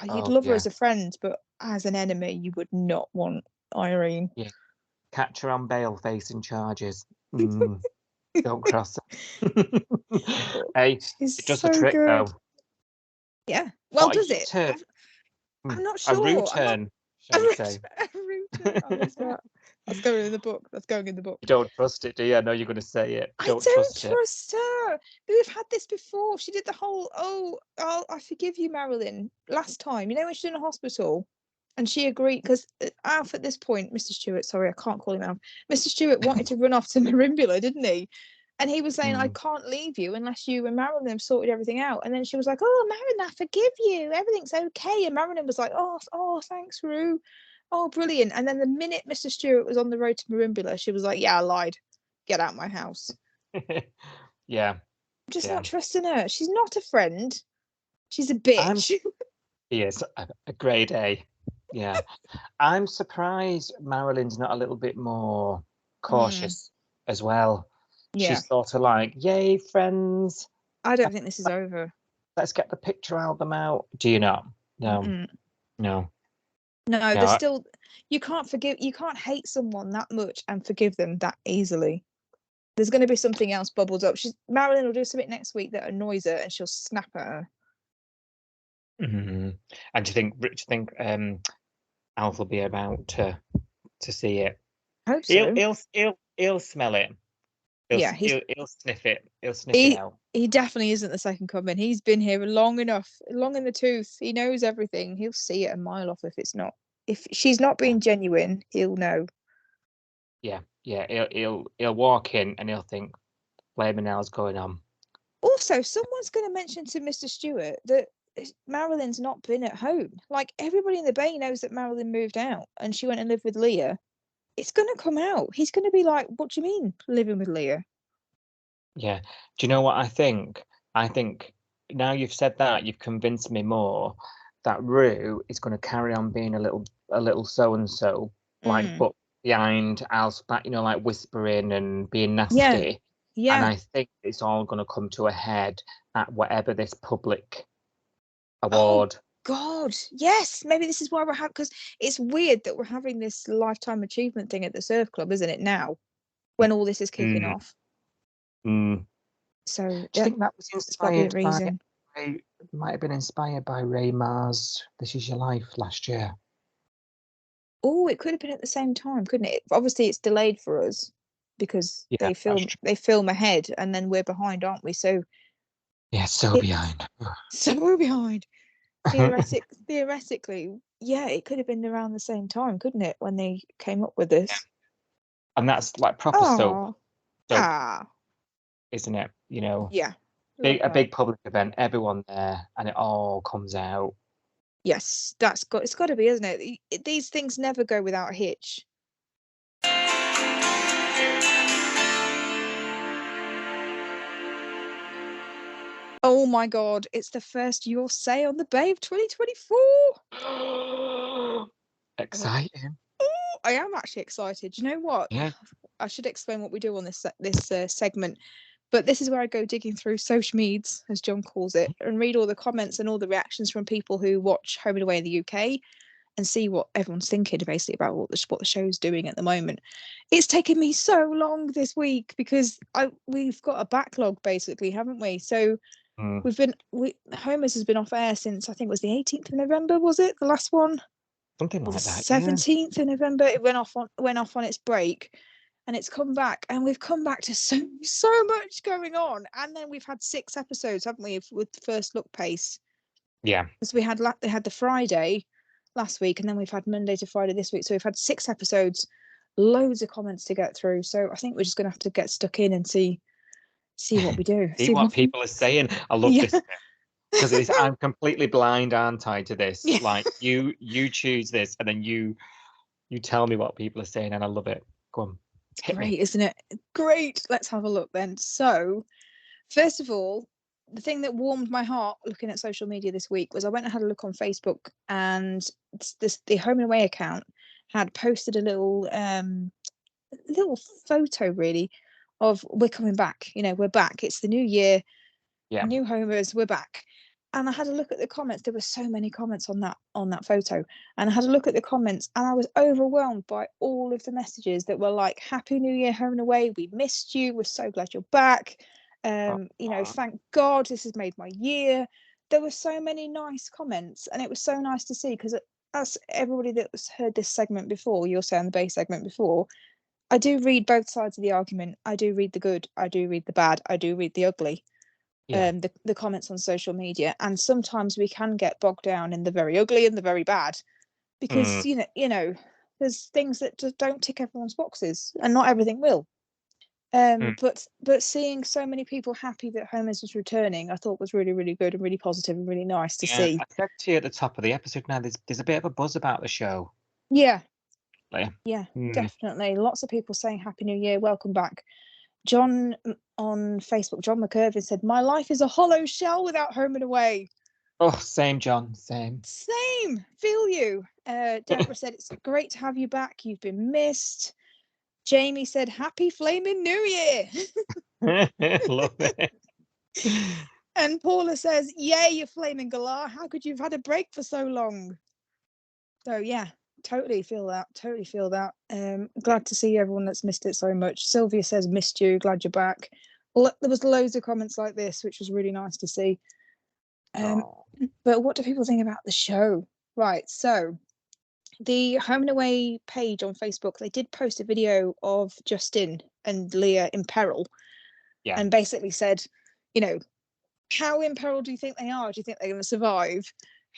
You'd love her as a friend, but as an enemy, you would not want Irene. Yeah, catch her on bail facing charges. Don't cross her. Hey, she's it does so a trick good. though. Yeah. Well, What does it? I'm not sure. A return, shall we say? A return. I love that. That's going in the book. That's going in the book. You don't trust it, do you? I know you're going to say it. I don't trust her. We've had this before. She did the whole, I forgive you, Marilyn, last time. You know when she's in a hospital and she agreed, because Alf at this point, Mr. Stewart, sorry, I can't call him Alf. Mr. Stewart wanted to run off to Marimbula, didn't he? And he was saying, I can't leave you unless you and Marilyn have sorted everything out. And then she was like, oh, Marilyn, I forgive you. Everything's okay. And Marilyn was like, oh, thanks, Rue. Oh, brilliant. And then the minute Mr. Stewart was on the road to Marimbula, she was like, yeah, I lied. Get out my house. Yeah. I'm just not trusting her. She's not a friend. She's a bitch. He is a grade A. Yeah. I'm surprised Marilyn's not a little bit more cautious as well. Yeah. She's sort of like, yay, friends. I don't think this is over. Let's get the picture album out. Do you not? No. No. No, there's still, you can't hate someone that much and forgive them that easily. There's going to be something else bubbled up. Marilyn will do something next week that annoys her and she'll snap at her. And do you think Alf will be about to see it? I hope so. He'll smell it. He'll sniff it. He'll sniff it out. He definitely isn't the second coming. He's been here long enough, long in the tooth. He knows everything. He'll see it a mile off if it's not. If she's not being genuine, he'll know. Yeah. He'll walk in and he'll think, blaming hell's going on. Also, someone's going to mention to Mr. Stewart that Marilyn's not been at home. Like, everybody in the Bay knows that Marilyn moved out and she went and lived with Leah. It's going to come out. He's going to be like, what do you mean living with Leah? Yeah. Do you know what I think? I think now you've said that, you've convinced me more that Rue is going to carry on being a little so-and-so, like, but behind Al's back, like whispering and being nasty. Yeah. And I think it's all going to come to a head at whatever this public award. God, yes. Maybe this is why we're having, because it's weird that we're having this lifetime achievement thing at the surf club, isn't it, now, when all this is kicking off? So do you think that was inspired by might have been inspired by Ray Mars' This Is Your Life last year? Oh, it could have been at the same time, couldn't it? Obviously it's delayed for us because they film ahead and then we're behind, aren't we? So behind. So behind. Theoretically, yeah, it could have been around the same time, couldn't it, when they came up with this? And that's like proper soap, isn't it? Yeah. A big public event, everyone there, and it all comes out. Yes, it's got to be, isn't it? These things never go without a hitch. Oh my God, it's the first Your Say on the Bay of 2024. Exciting. Oh, I am actually excited. Do you know what? Yeah. I should explain what we do on this segment. But this is where I go digging through social medias, as John calls it, and read all the comments and all the reactions from people who watch Home and Away in the UK and see what everyone's thinking basically about what the show's doing at the moment. It's taken me so long this week because we've got a backlog basically, haven't we? So Homer's has been off air since I think it was the 18th of November, was it? The last one? Something like that. 17th of November. It went off on its break. And it's come back, and we've come back to so much going on. And then we've had 6 episodes, haven't we, with the first look pace. Yeah. Because they had the Friday last week, and then we've had Monday to Friday this week. So we've had 6 episodes, loads of comments to get through. So I think we're just going to have to get stuck in and see what we do. See what people are saying. I love this bit. Because I'm completely blind, aren't I, to this? Yeah. Like you choose this, and then you tell me what people are saying, and I love it. Go on. It's great, isn't it? Great. Let's have a look then. So, first of all, the thing that warmed my heart looking at social media this week was I went and had a look on Facebook, and the Home and Away account had posted a little photo really of we're coming back. We're back. It's the new year. Yeah. New homers, we're back. And I had a look at the comments. There were so many comments on that photo. And I had a look at the comments, and I was overwhelmed by all of the messages that were like, Happy New Year, Home and Away. We missed you. We're so glad you're back. Thank God this has made my year. There were so many nice comments, and it was so nice to see, because as everybody that's heard this segment before, you'll say on the base segment before, I do read both sides of the argument. I do read the good. I do read the bad. I do read the ugly. Yeah. The comments on social media, and sometimes we can get bogged down in the very ugly and the very bad, because there's things that just don't tick everyone's boxes, and not everything will. But seeing so many people happy that Homers is returning, I thought was really, really good and really positive and really nice to see. I said to you at the top of the episode now, there's a bit of a buzz about the show. Yeah. Like, yeah, definitely. Lots of people saying Happy New Year, welcome back. John on Facebook, John McIrvin said, my life is a hollow shell without Home and Away. Oh, same, John, same. Feel you. Deborah said, it's great to have you back. You've been missed. Jamie said, happy flaming New Year. Love it. And Paula says, yay, you flaming galah. How could you have had a break for so long? So yeah, totally feel that. Glad to see everyone that's missed it so much. Sylvia says, missed you, glad you're back. There was loads of comments like this, which was really nice to see. But what do people think about the show? Right, so the Home and Away page on Facebook, they did post a video of Justin and Leah in peril. Yeah. And basically said, how in peril do you think they are? Do you think they're going to survive?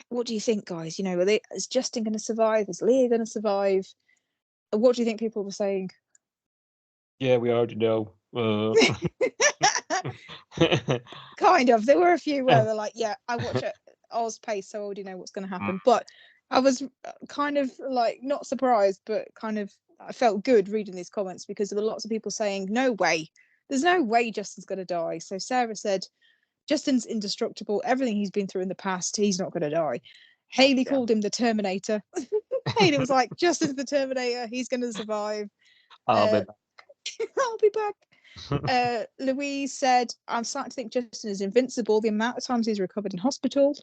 What do you think, guys? Is Justin going to survive? Is Leah going to survive? What do you think people were saying? Yeah, we already know. Kind of. There were a few where they're like, yeah, I watch it Oz pace, so I already know what's going to happen. But I was kind of like not surprised, but kind of I felt good reading these comments, because there were lots of people saying, no way. There's no way Justin's going to die. So Sarah said, Justin's indestructible. Everything he's been through in the past, he's not going to die. Haley called him the Terminator. Haley was like, Justin's the Terminator. He's going to survive. I'll be back. I'll be back. Louise said, I'm starting to think Justin is invincible. The amount of times he's recovered in hospital.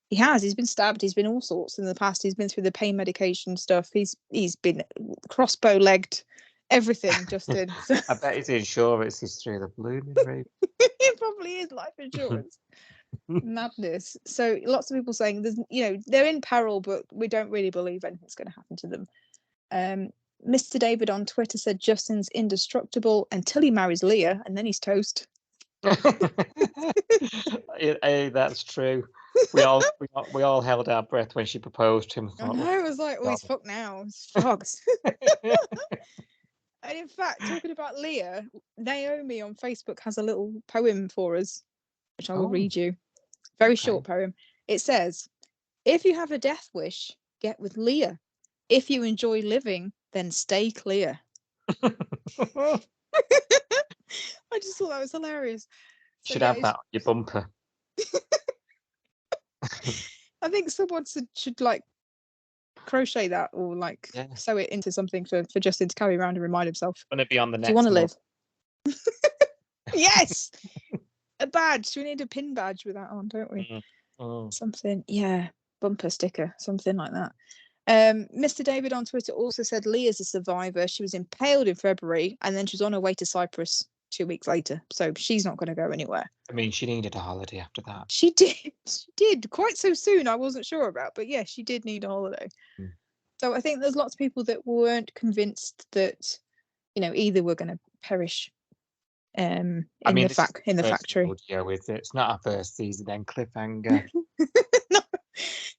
He has. He's been stabbed. He's been all sorts in the past. He's been through the pain medication stuff. He's been crossbow-legged. Everything, Justin. I bet his insurance is through the blooming roof. It probably is life insurance. Madness. So lots of people saying they're in peril, but we don't really believe anything's going to happen to them. Mr. David on Twitter said Justin's indestructible until he marries Leah, and then he's toast. Hey, that's true. We all held our breath when she proposed to him. I know, it was like, he's fucked now. He's fucked. And in fact, talking about Leah, Naomi on Facebook has a little poem for us, which I will read you. Very short poem. It says, if you have a death wish, get with Leah. If you enjoy living, then stay clear. I just thought that was hilarious. Should have that on your bumper. I think someone should like crochet that, or like sew it into something for Justin to carry around and remind himself. Going to be on the next. Do you want to live? Yes. A badge. We need a pin badge with that on, don't we? Something. Yeah. Bumper sticker. Something like that. Mr. David on Twitter also said Leah's a survivor. She was impaled in February, and then she was on her way to Cyprus 2 weeks later. So she's not going to go anywhere. I mean, she needed a holiday after that. She did quite so soon. I wasn't sure about, but yeah, she did need a holiday. So I think there's lots of people that weren't convinced that either were going to perish in the factory. Yeah, with it. It's not our first season then cliffhanger. No,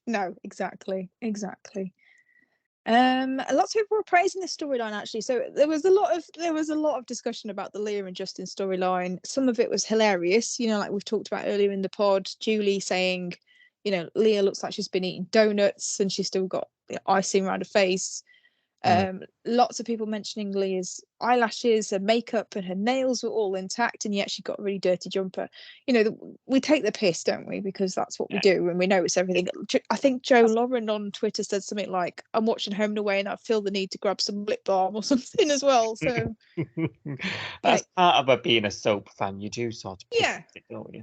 No, exactly. Lots of people were praising the storyline actually. So there was a lot of discussion about the Leah and Justin storyline. Some of it was hilarious, like we've talked about earlier in the pod. Julie saying, Leah looks like she's been eating donuts and she's still got icing around her face. Lots of people mentioning Leah's eyelashes, her makeup, and her nails were all intact, and yet she got a really dirty jumper. We take the piss, don't we? Because that's what we do, and we know it's everything. I think Joe Lauren on Twitter said something like, "I'm watching Home and Away, and I feel the need to grab some lip balm or something as well." So that's part of being a soap fan. You do sort of yeah, it, don't you?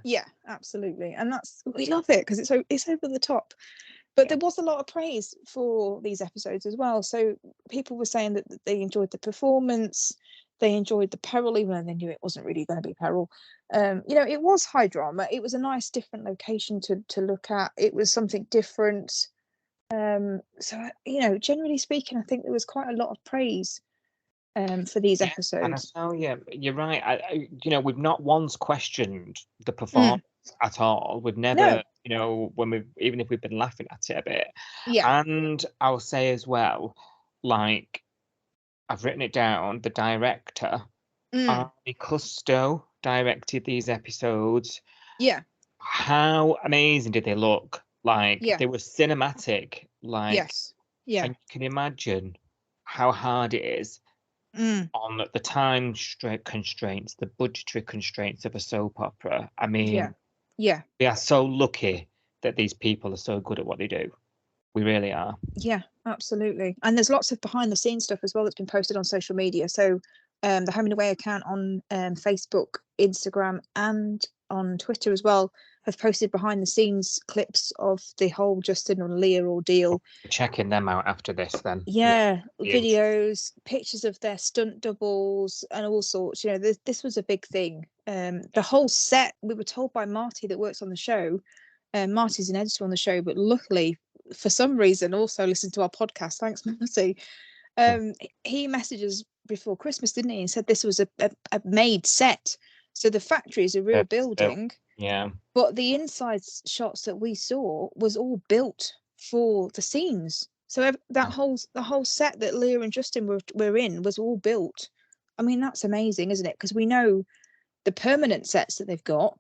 Yeah, absolutely, and we love it because it's over the top. But there was a lot of praise for these episodes as well. So people were saying that they enjoyed the performance, they enjoyed the peril, even though they knew it wasn't really going to be peril. It was high drama. It was a nice, different location to look at. It was something different. Generally speaking, I think there was quite a lot of praise for these episodes. And you're right. We've not once questioned the performance at all. We've never, even if we've been laughing at it a bit. Yeah. And I'll say as well, like, I've written it down, the director, Arnie Custo, directed these episodes. Yeah. How amazing did they look? Like, they were cinematic. Like, yes. Yeah. And you can imagine how hard it is on the time constraints, the budgetary constraints of a soap opera. I mean, yeah, we are so lucky that these people are so good at what they do. We really are. Yeah, absolutely. And there's lots of behind the scenes stuff as well that's been posted on social media. So the Home and Away account on Facebook, Instagram, and on Twitter as well have posted behind the scenes clips of the whole Justin and Leah ordeal. We're checking them out after this then. Yeah, videos, pictures of their stunt doubles and all sorts. This was a big thing. The whole set, we were told by Marty that works on the show, Marty's an editor on the show, but luckily for some reason also listened to our podcast. Thanks, Marty. He messages before Christmas, didn't he, and said this was a made set. So the factory is a real building. Yeah. But the inside shots that we saw was all built for the scenes. So the whole set that Leah and Justin were in was all built. I mean, that's amazing, isn't it? Because we know the permanent sets that they've got,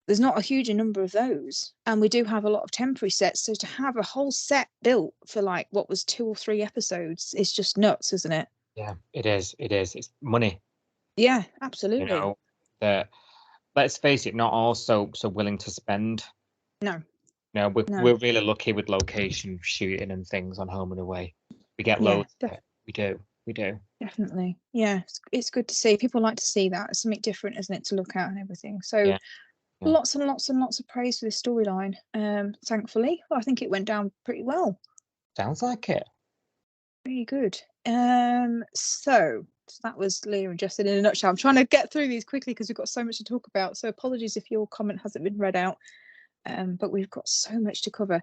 there's not a huge number of those, and we do have a lot of temporary sets. So to have a whole set built for like what was 2 or 3 episodes is just nuts, isn't it? Yeah, it is. It's money. Yeah, absolutely. Let's face it, not all soaps are willing to spend. No. We're really lucky with location shooting and things on Home and Away. We get loads of it. We do. Definitely. Yeah, it's good to see. People like to see that. It's something different, isn't it, to look at and everything. So lots and lots and lots of praise for this storyline. Thankfully, I think it went down pretty well. Sounds like it. Very good. So that was Leah and Justin in a nutshell. I'm trying to get through these quickly because we've got so much to talk about. So apologies if your comment hasn't been read out. But we've got so much to cover.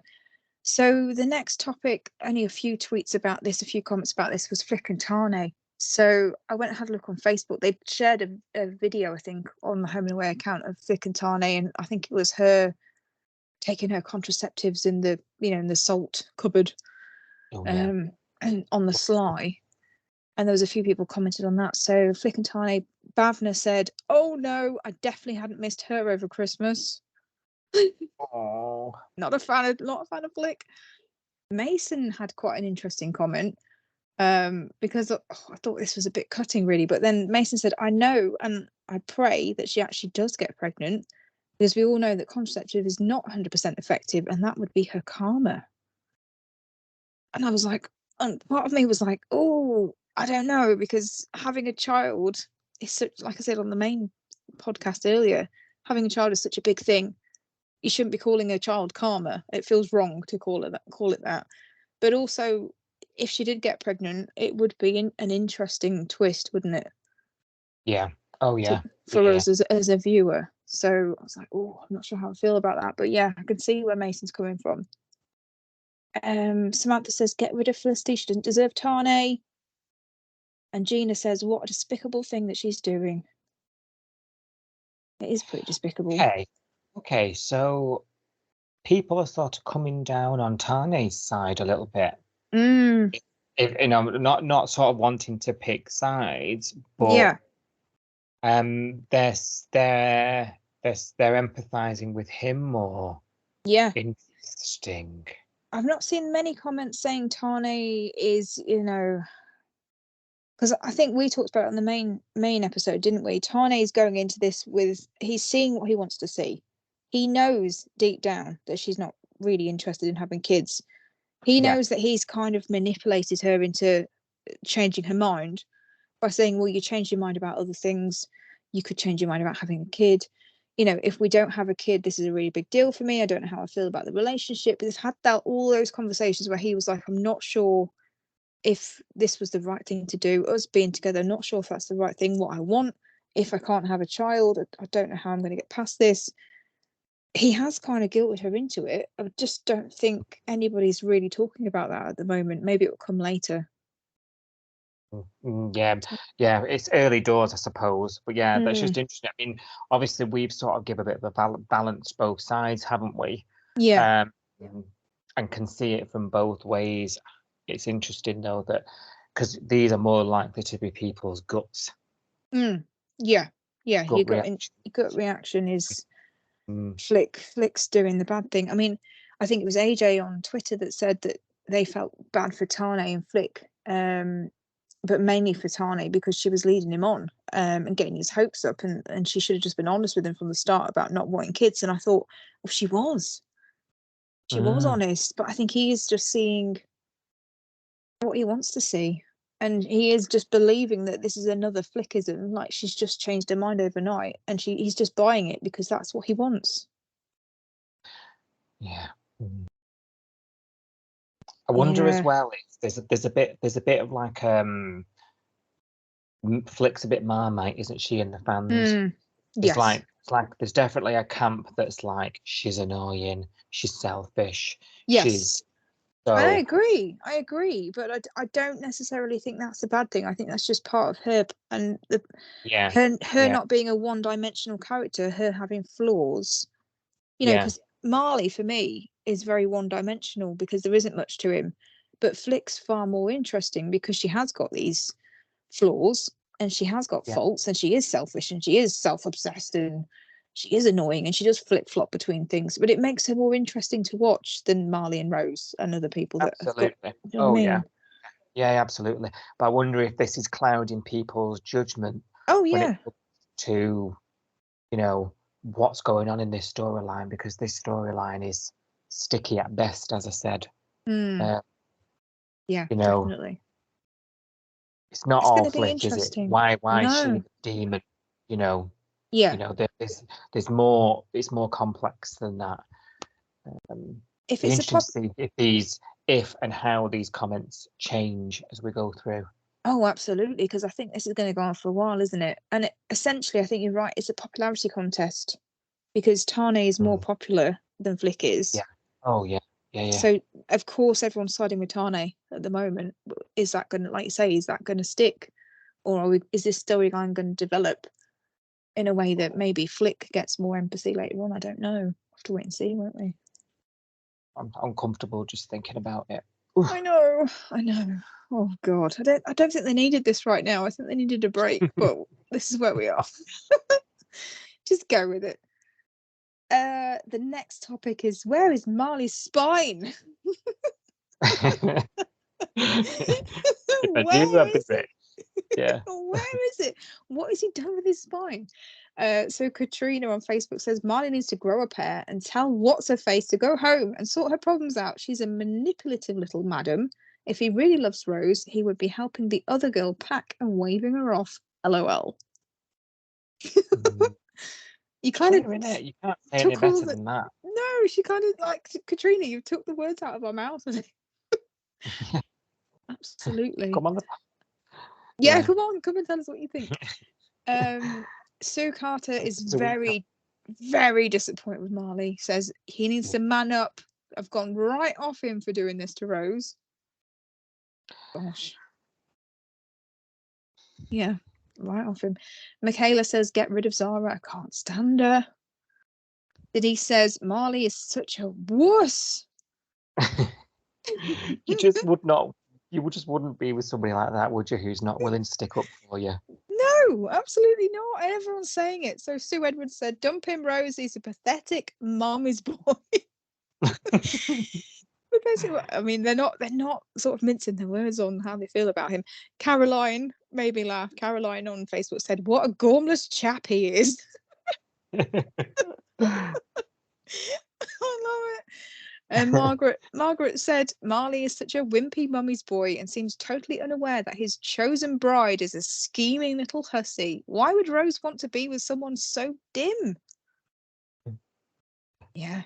So the next topic, only a few tweets about this, a few comments about this, was Flick and Tane. So I went and had a look on Facebook. They shared a video, I think, on the Home and Away account of Flick and Tane, and I think it was her taking her contraceptives in the salt cupboard, and on the sly. And there was a few people commented on that. So Flick and Tane, Bhavna said, "Oh no, I definitely hadn't missed her over Christmas." Oh, not a fan of Flick. Mason had quite an interesting comment, because I thought this was a bit cutting, really. But then Mason said, "I know, and I pray that she actually does get pregnant, because we all know that contraceptive is not 100% effective, and that would be her karma." And I was like, and part of me was like, "Oh, I don't know," because having a child is such, like I said on the main podcast earlier, having a child is such a big thing. You shouldn't be calling a child karma. It feels wrong to call it that. But also, if she did get pregnant, it would be an interesting twist, wouldn't it? Yeah. Oh yeah. For us as a viewer. So I was like, oh, I'm not sure how I feel about that. But yeah, I can see where Mason's coming from. Samantha says, "Get rid of Felicity. She doesn't deserve Tane." And Gina says, "What a despicable thing that she's doing." It is pretty despicable. Okay, so people are sort of coming down on Tane's side a little bit. If you know, not sort of wanting to pick sides, but they're empathizing with him more. Yeah. Interesting. I've not seen many comments saying Tane is, you know, because I think we talked about it on the main episode, didn't we? Tane is going into this with, he's seeing what he wants to see. He knows deep down that she's not really interested in having kids. He knows that he's kind of manipulated her into changing her mind by saying, well, you changed your mind about other things. You could change your mind about having a kid. You know, if we don't have a kid, this is a really big deal for me. I don't know how I feel about the relationship. But they've had all those conversations where he was like, I'm not sure if this was the right thing to do. Us being together, I'm not sure if that's the right thing, what I want. If I can't have a child, I don't know how I'm going to get past this. He has kind of guilted her into it. I just don't think anybody's really talking about that at the moment. Maybe it will come later. Yeah, it's early doors, I suppose, but that's just interesting. I mean, obviously we've sort of given a bit of a balance both sides, haven't we? And can see it from both ways. It's interesting though that because these are more likely to be people's guts. Your gut reaction is Flick's doing the bad thing. I mean, I think it was AJ on Twitter that said that they felt bad for Tane and Flick, but mainly for Tane because she was leading him on and getting his hopes up, and she should have just been honest with him from the start about not wanting kids. And I thought, well, she was honest, but I think he is just seeing what he wants to see, and he is just believing that this is another Flickism, like she's just changed her mind overnight, and he's just buying it because that's what he wants. I wonder as well if there's a bit of like Flick's a bit Marmite, isn't she, in the fans? It's like there's definitely a camp that's like she's annoying, she's selfish, she's. So, I agree, but I don't necessarily think that's a bad thing. I think that's just part of her, and her not being a one-dimensional character, her having flaws. You know, because Marley for me is very one-dimensional because there isn't much to him, but Flick's far more interesting because she has got these flaws and she has got faults, and she is selfish and she is self-obsessed and she is annoying and she does flip-flop between things, but it makes her more interesting to watch than Marley and Rose and other people that have got, you know what I mean? Absolutely. But I wonder if this is clouding people's judgment when it comes to, you know, what's going on in this storyline, because this storyline is sticky at best, as I said. You know, definitely. It's not all Flick, is it? Why is she the demon? You know, there's more. It's more complex than that. If it's interesting to see if and how these comments change as we go through. Oh, absolutely, because I think this is going to go on for a while, isn't it? And essentially, I think you're right. It's a popularity contest because Tane is more popular than Flick is. Yeah. Oh, yeah. So, of course, everyone's siding with Tane at the moment. Is that going to, like you say, is that going to stick? Or is this storyline going to develop in a way that maybe Flick gets more empathy later on? I don't know. We'll have to wait and see, won't we? I'm uncomfortable just thinking about it. Oof. I know. Oh God, I don't think they needed this right now. I think they needed a break, but this is where we are. Just go with it. The next topic is, where is Marley's spine? Where is it? What has he done with his spine? So Katrina on Facebook says Marley needs to grow a pair and tell what's her face to go home and sort her problems out. She's a manipulative little madam. If he really loves Rose, he would be helping the other girl pack and waving her off. LOL. You kind of, you can't say any better than that. No, she kind of like, Katrina, you took the words out of our mouth. Absolutely. Come on. Come on, come and tell us what you think. Sue Carter is very, very disappointed with Marley. Says he needs to man up. I've gone right off him for doing this to Rose. Gosh. Yeah, right off him. Michaela says, get rid of Zara. I can't stand her. that he says Marley is such a wuss. You just would not. You just wouldn't be with somebody like that, would you? Who's not willing to stick up for you? No, absolutely not. And everyone's saying it. So Sue Edwards said, "Dump him, Rose. He's a pathetic mommy's boy." But basically, I mean, they're not sort of mincing their words on how they feel about him. Caroline made me laugh. Caroline on Facebook said, "What a gormless chap he is." I love it. And Margaret said, "Marley is such a wimpy mummy's boy and seems totally unaware that his chosen bride is a scheming little hussy. Why would Rose want to be with someone so dim?" Yeah.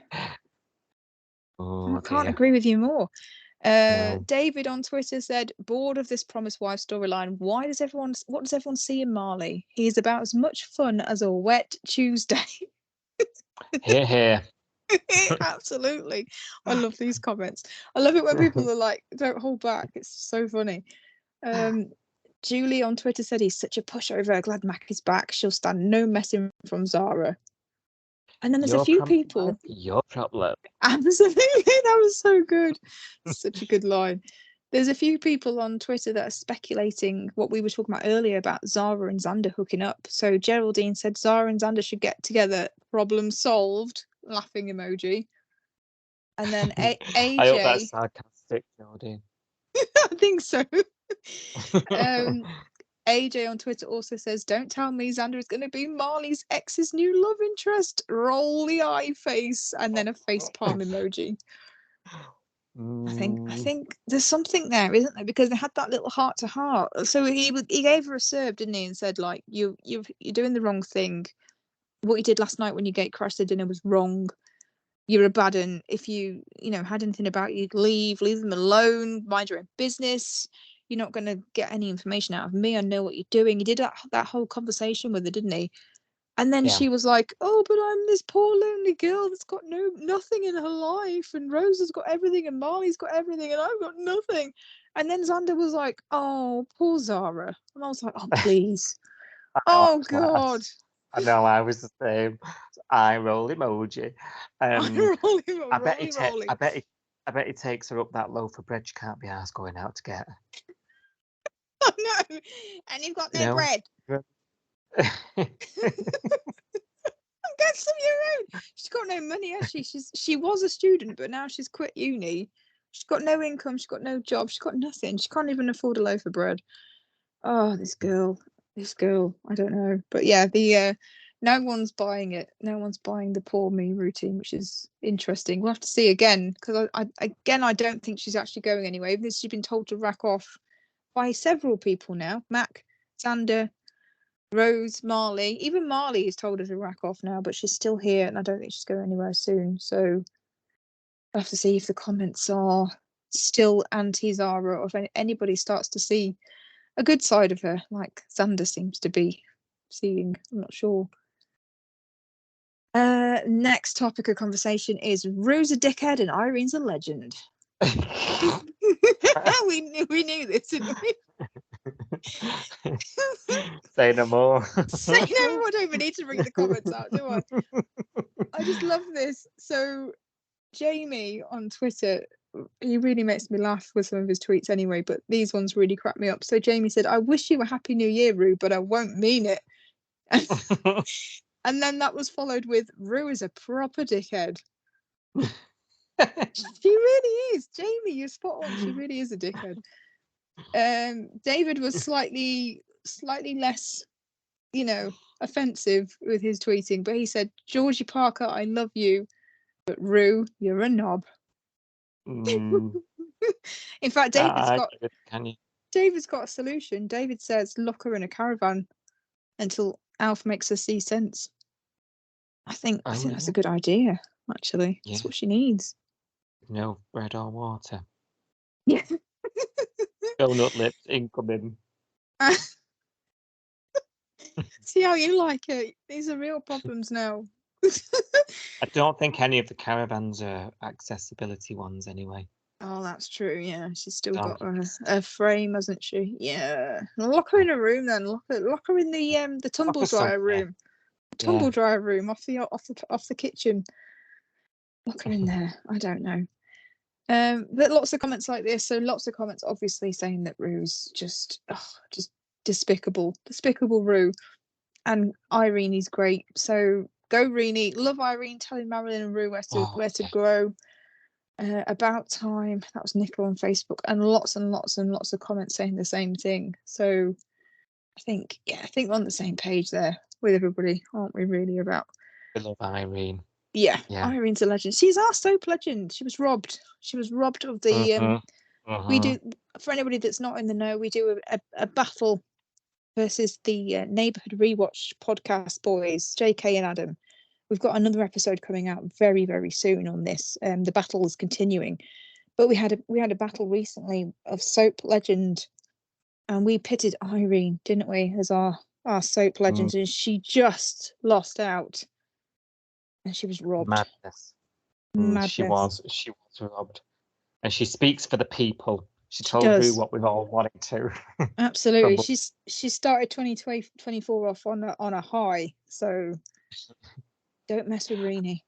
Oh, I can't dear. agree with you more. No. David on Twitter said, "Bored of this promised wife storyline. What does everyone see in Marley? He is about as much fun as a wet Tuesday." Hear, hear. Absolutely. I love these comments. I love it when people are like, don't hold back. It's so funny. Julie on Twitter said, "He's such a pushover. Glad Mac is back. She'll stand no messing from Zara." And then there's a few people. Your problem. Absolutely. That was so good. Such a good line. There's a few people on Twitter that are speculating what we were talking about earlier about Zara and Xander hooking up. So Geraldine said Zara and Xander should get together. Problem solved. Laughing emoji. And then AJ. I hope that's sarcastic, Geraldine. I think so. AJ on Twitter also says, "Don't tell me Xander is going to be Marley's ex's new love interest. Roll the eye face," and then a face palm emoji. I think there's something there, isn't there? Because they had that little heart to heart. So he gave her a serve, didn't he, and said, like, you're doing the wrong thing. What you did last night when you gate crashed the dinner was wrong. You're a bad un. If you had anything about you, leave them alone. Mind your own business. You're not going to get any information out of me. I know what you're doing. He did that whole conversation with her, didn't he? And then she was like, "Oh, but I'm this poor lonely girl that's got nothing in her life, and Rose has got everything, and Marley's got everything, and I've got nothing." And then Xander was like, "Oh, poor Zara," and I was like, "Oh, please." Oh God. I know, I was the same. Eye roll emoji. I bet he takes her up that loaf of bread. She can't be asked going out to get her. Oh no, and you've got no bread. Get some of your own. She's got no money, has she? She was a student, but now she's quit uni. She's got no income. She's got no job. She's got nothing. She can't even afford a loaf of bread. Oh, this girl. I don't know, but yeah, the no one's buying it. No one's buying the poor me routine, which is interesting. We'll have to see again, because I don't think she's actually going anywhere. Even though she's been told to rack off by several people now. Mac, Xander, Rose, Marley. Even Marley is told her to rack off now, but she's still here, and I don't think she's going anywhere soon. So I'll have to see if the comments are still anti-Zara, or if anybody starts to see a good side of her, like Xander seems to be seeing. I'm not sure. Next topic of conversation is Rue's a dickhead and Irene's a legend. we knew this, didn't we? Say no more. Say no more. I don't even need to read the comments out, do I? I just love this. So Jamie on Twitter, he really makes me laugh with some of his tweets anyway, but these ones really crack me up. So Jamie said, "I wish you a happy new year, Rue, but I won't mean it." And then that was followed with, "Rue is a proper dickhead." She really is. Jamie, you're spot on. She really is a dickhead. David was slightly less, offensive with his tweeting, but he said, "Georgie Parker, I love you, but Rue, you're a knob." In fact, David's got a solution. David says, "Lock her in a caravan until Alf makes her see sense." I think that's a good idea, actually. Yeah. That's what she needs. No bread or water. Yeah. Donut lips incoming. See how you like it. These are real problems now. I don't think any of the caravans are accessibility ones anyway. Oh, that's true. Yeah, she's still got a frame, hasn't she? Yeah. Lock her in a room then. Lock her in the tumble dryer room. tumble dryer room off the kitchen. What come in there? I don't know. But lots of comments like this. So lots of comments, obviously, saying that Rue's just despicable Rue, and Irene is great. So go Reenie. Love Irene telling Marilyn and Rue where to grow. About time. That was Nicola on Facebook, and lots of comments saying the same thing. So I think we're on the same page there with everybody, aren't we? Really about. I love Irene. Yeah, Irene's a legend. She's our soap legend. She was robbed of the. We do, for anybody that's not in the know, we do a battle versus the Neighbourhood Rewatch podcast boys, JK and Adam. We've got another episode coming out very, very soon on this. The battle is continuing, but we had a battle recently of soap legend, and we pitted Irene, didn't we, as our soap legend, and she just lost out, and she was robbed. Madness. She was robbed, and she speaks for the people. She told Rue what we've all wanted to. Absolutely. She started 2024 off on a high, so don't mess with Reenie.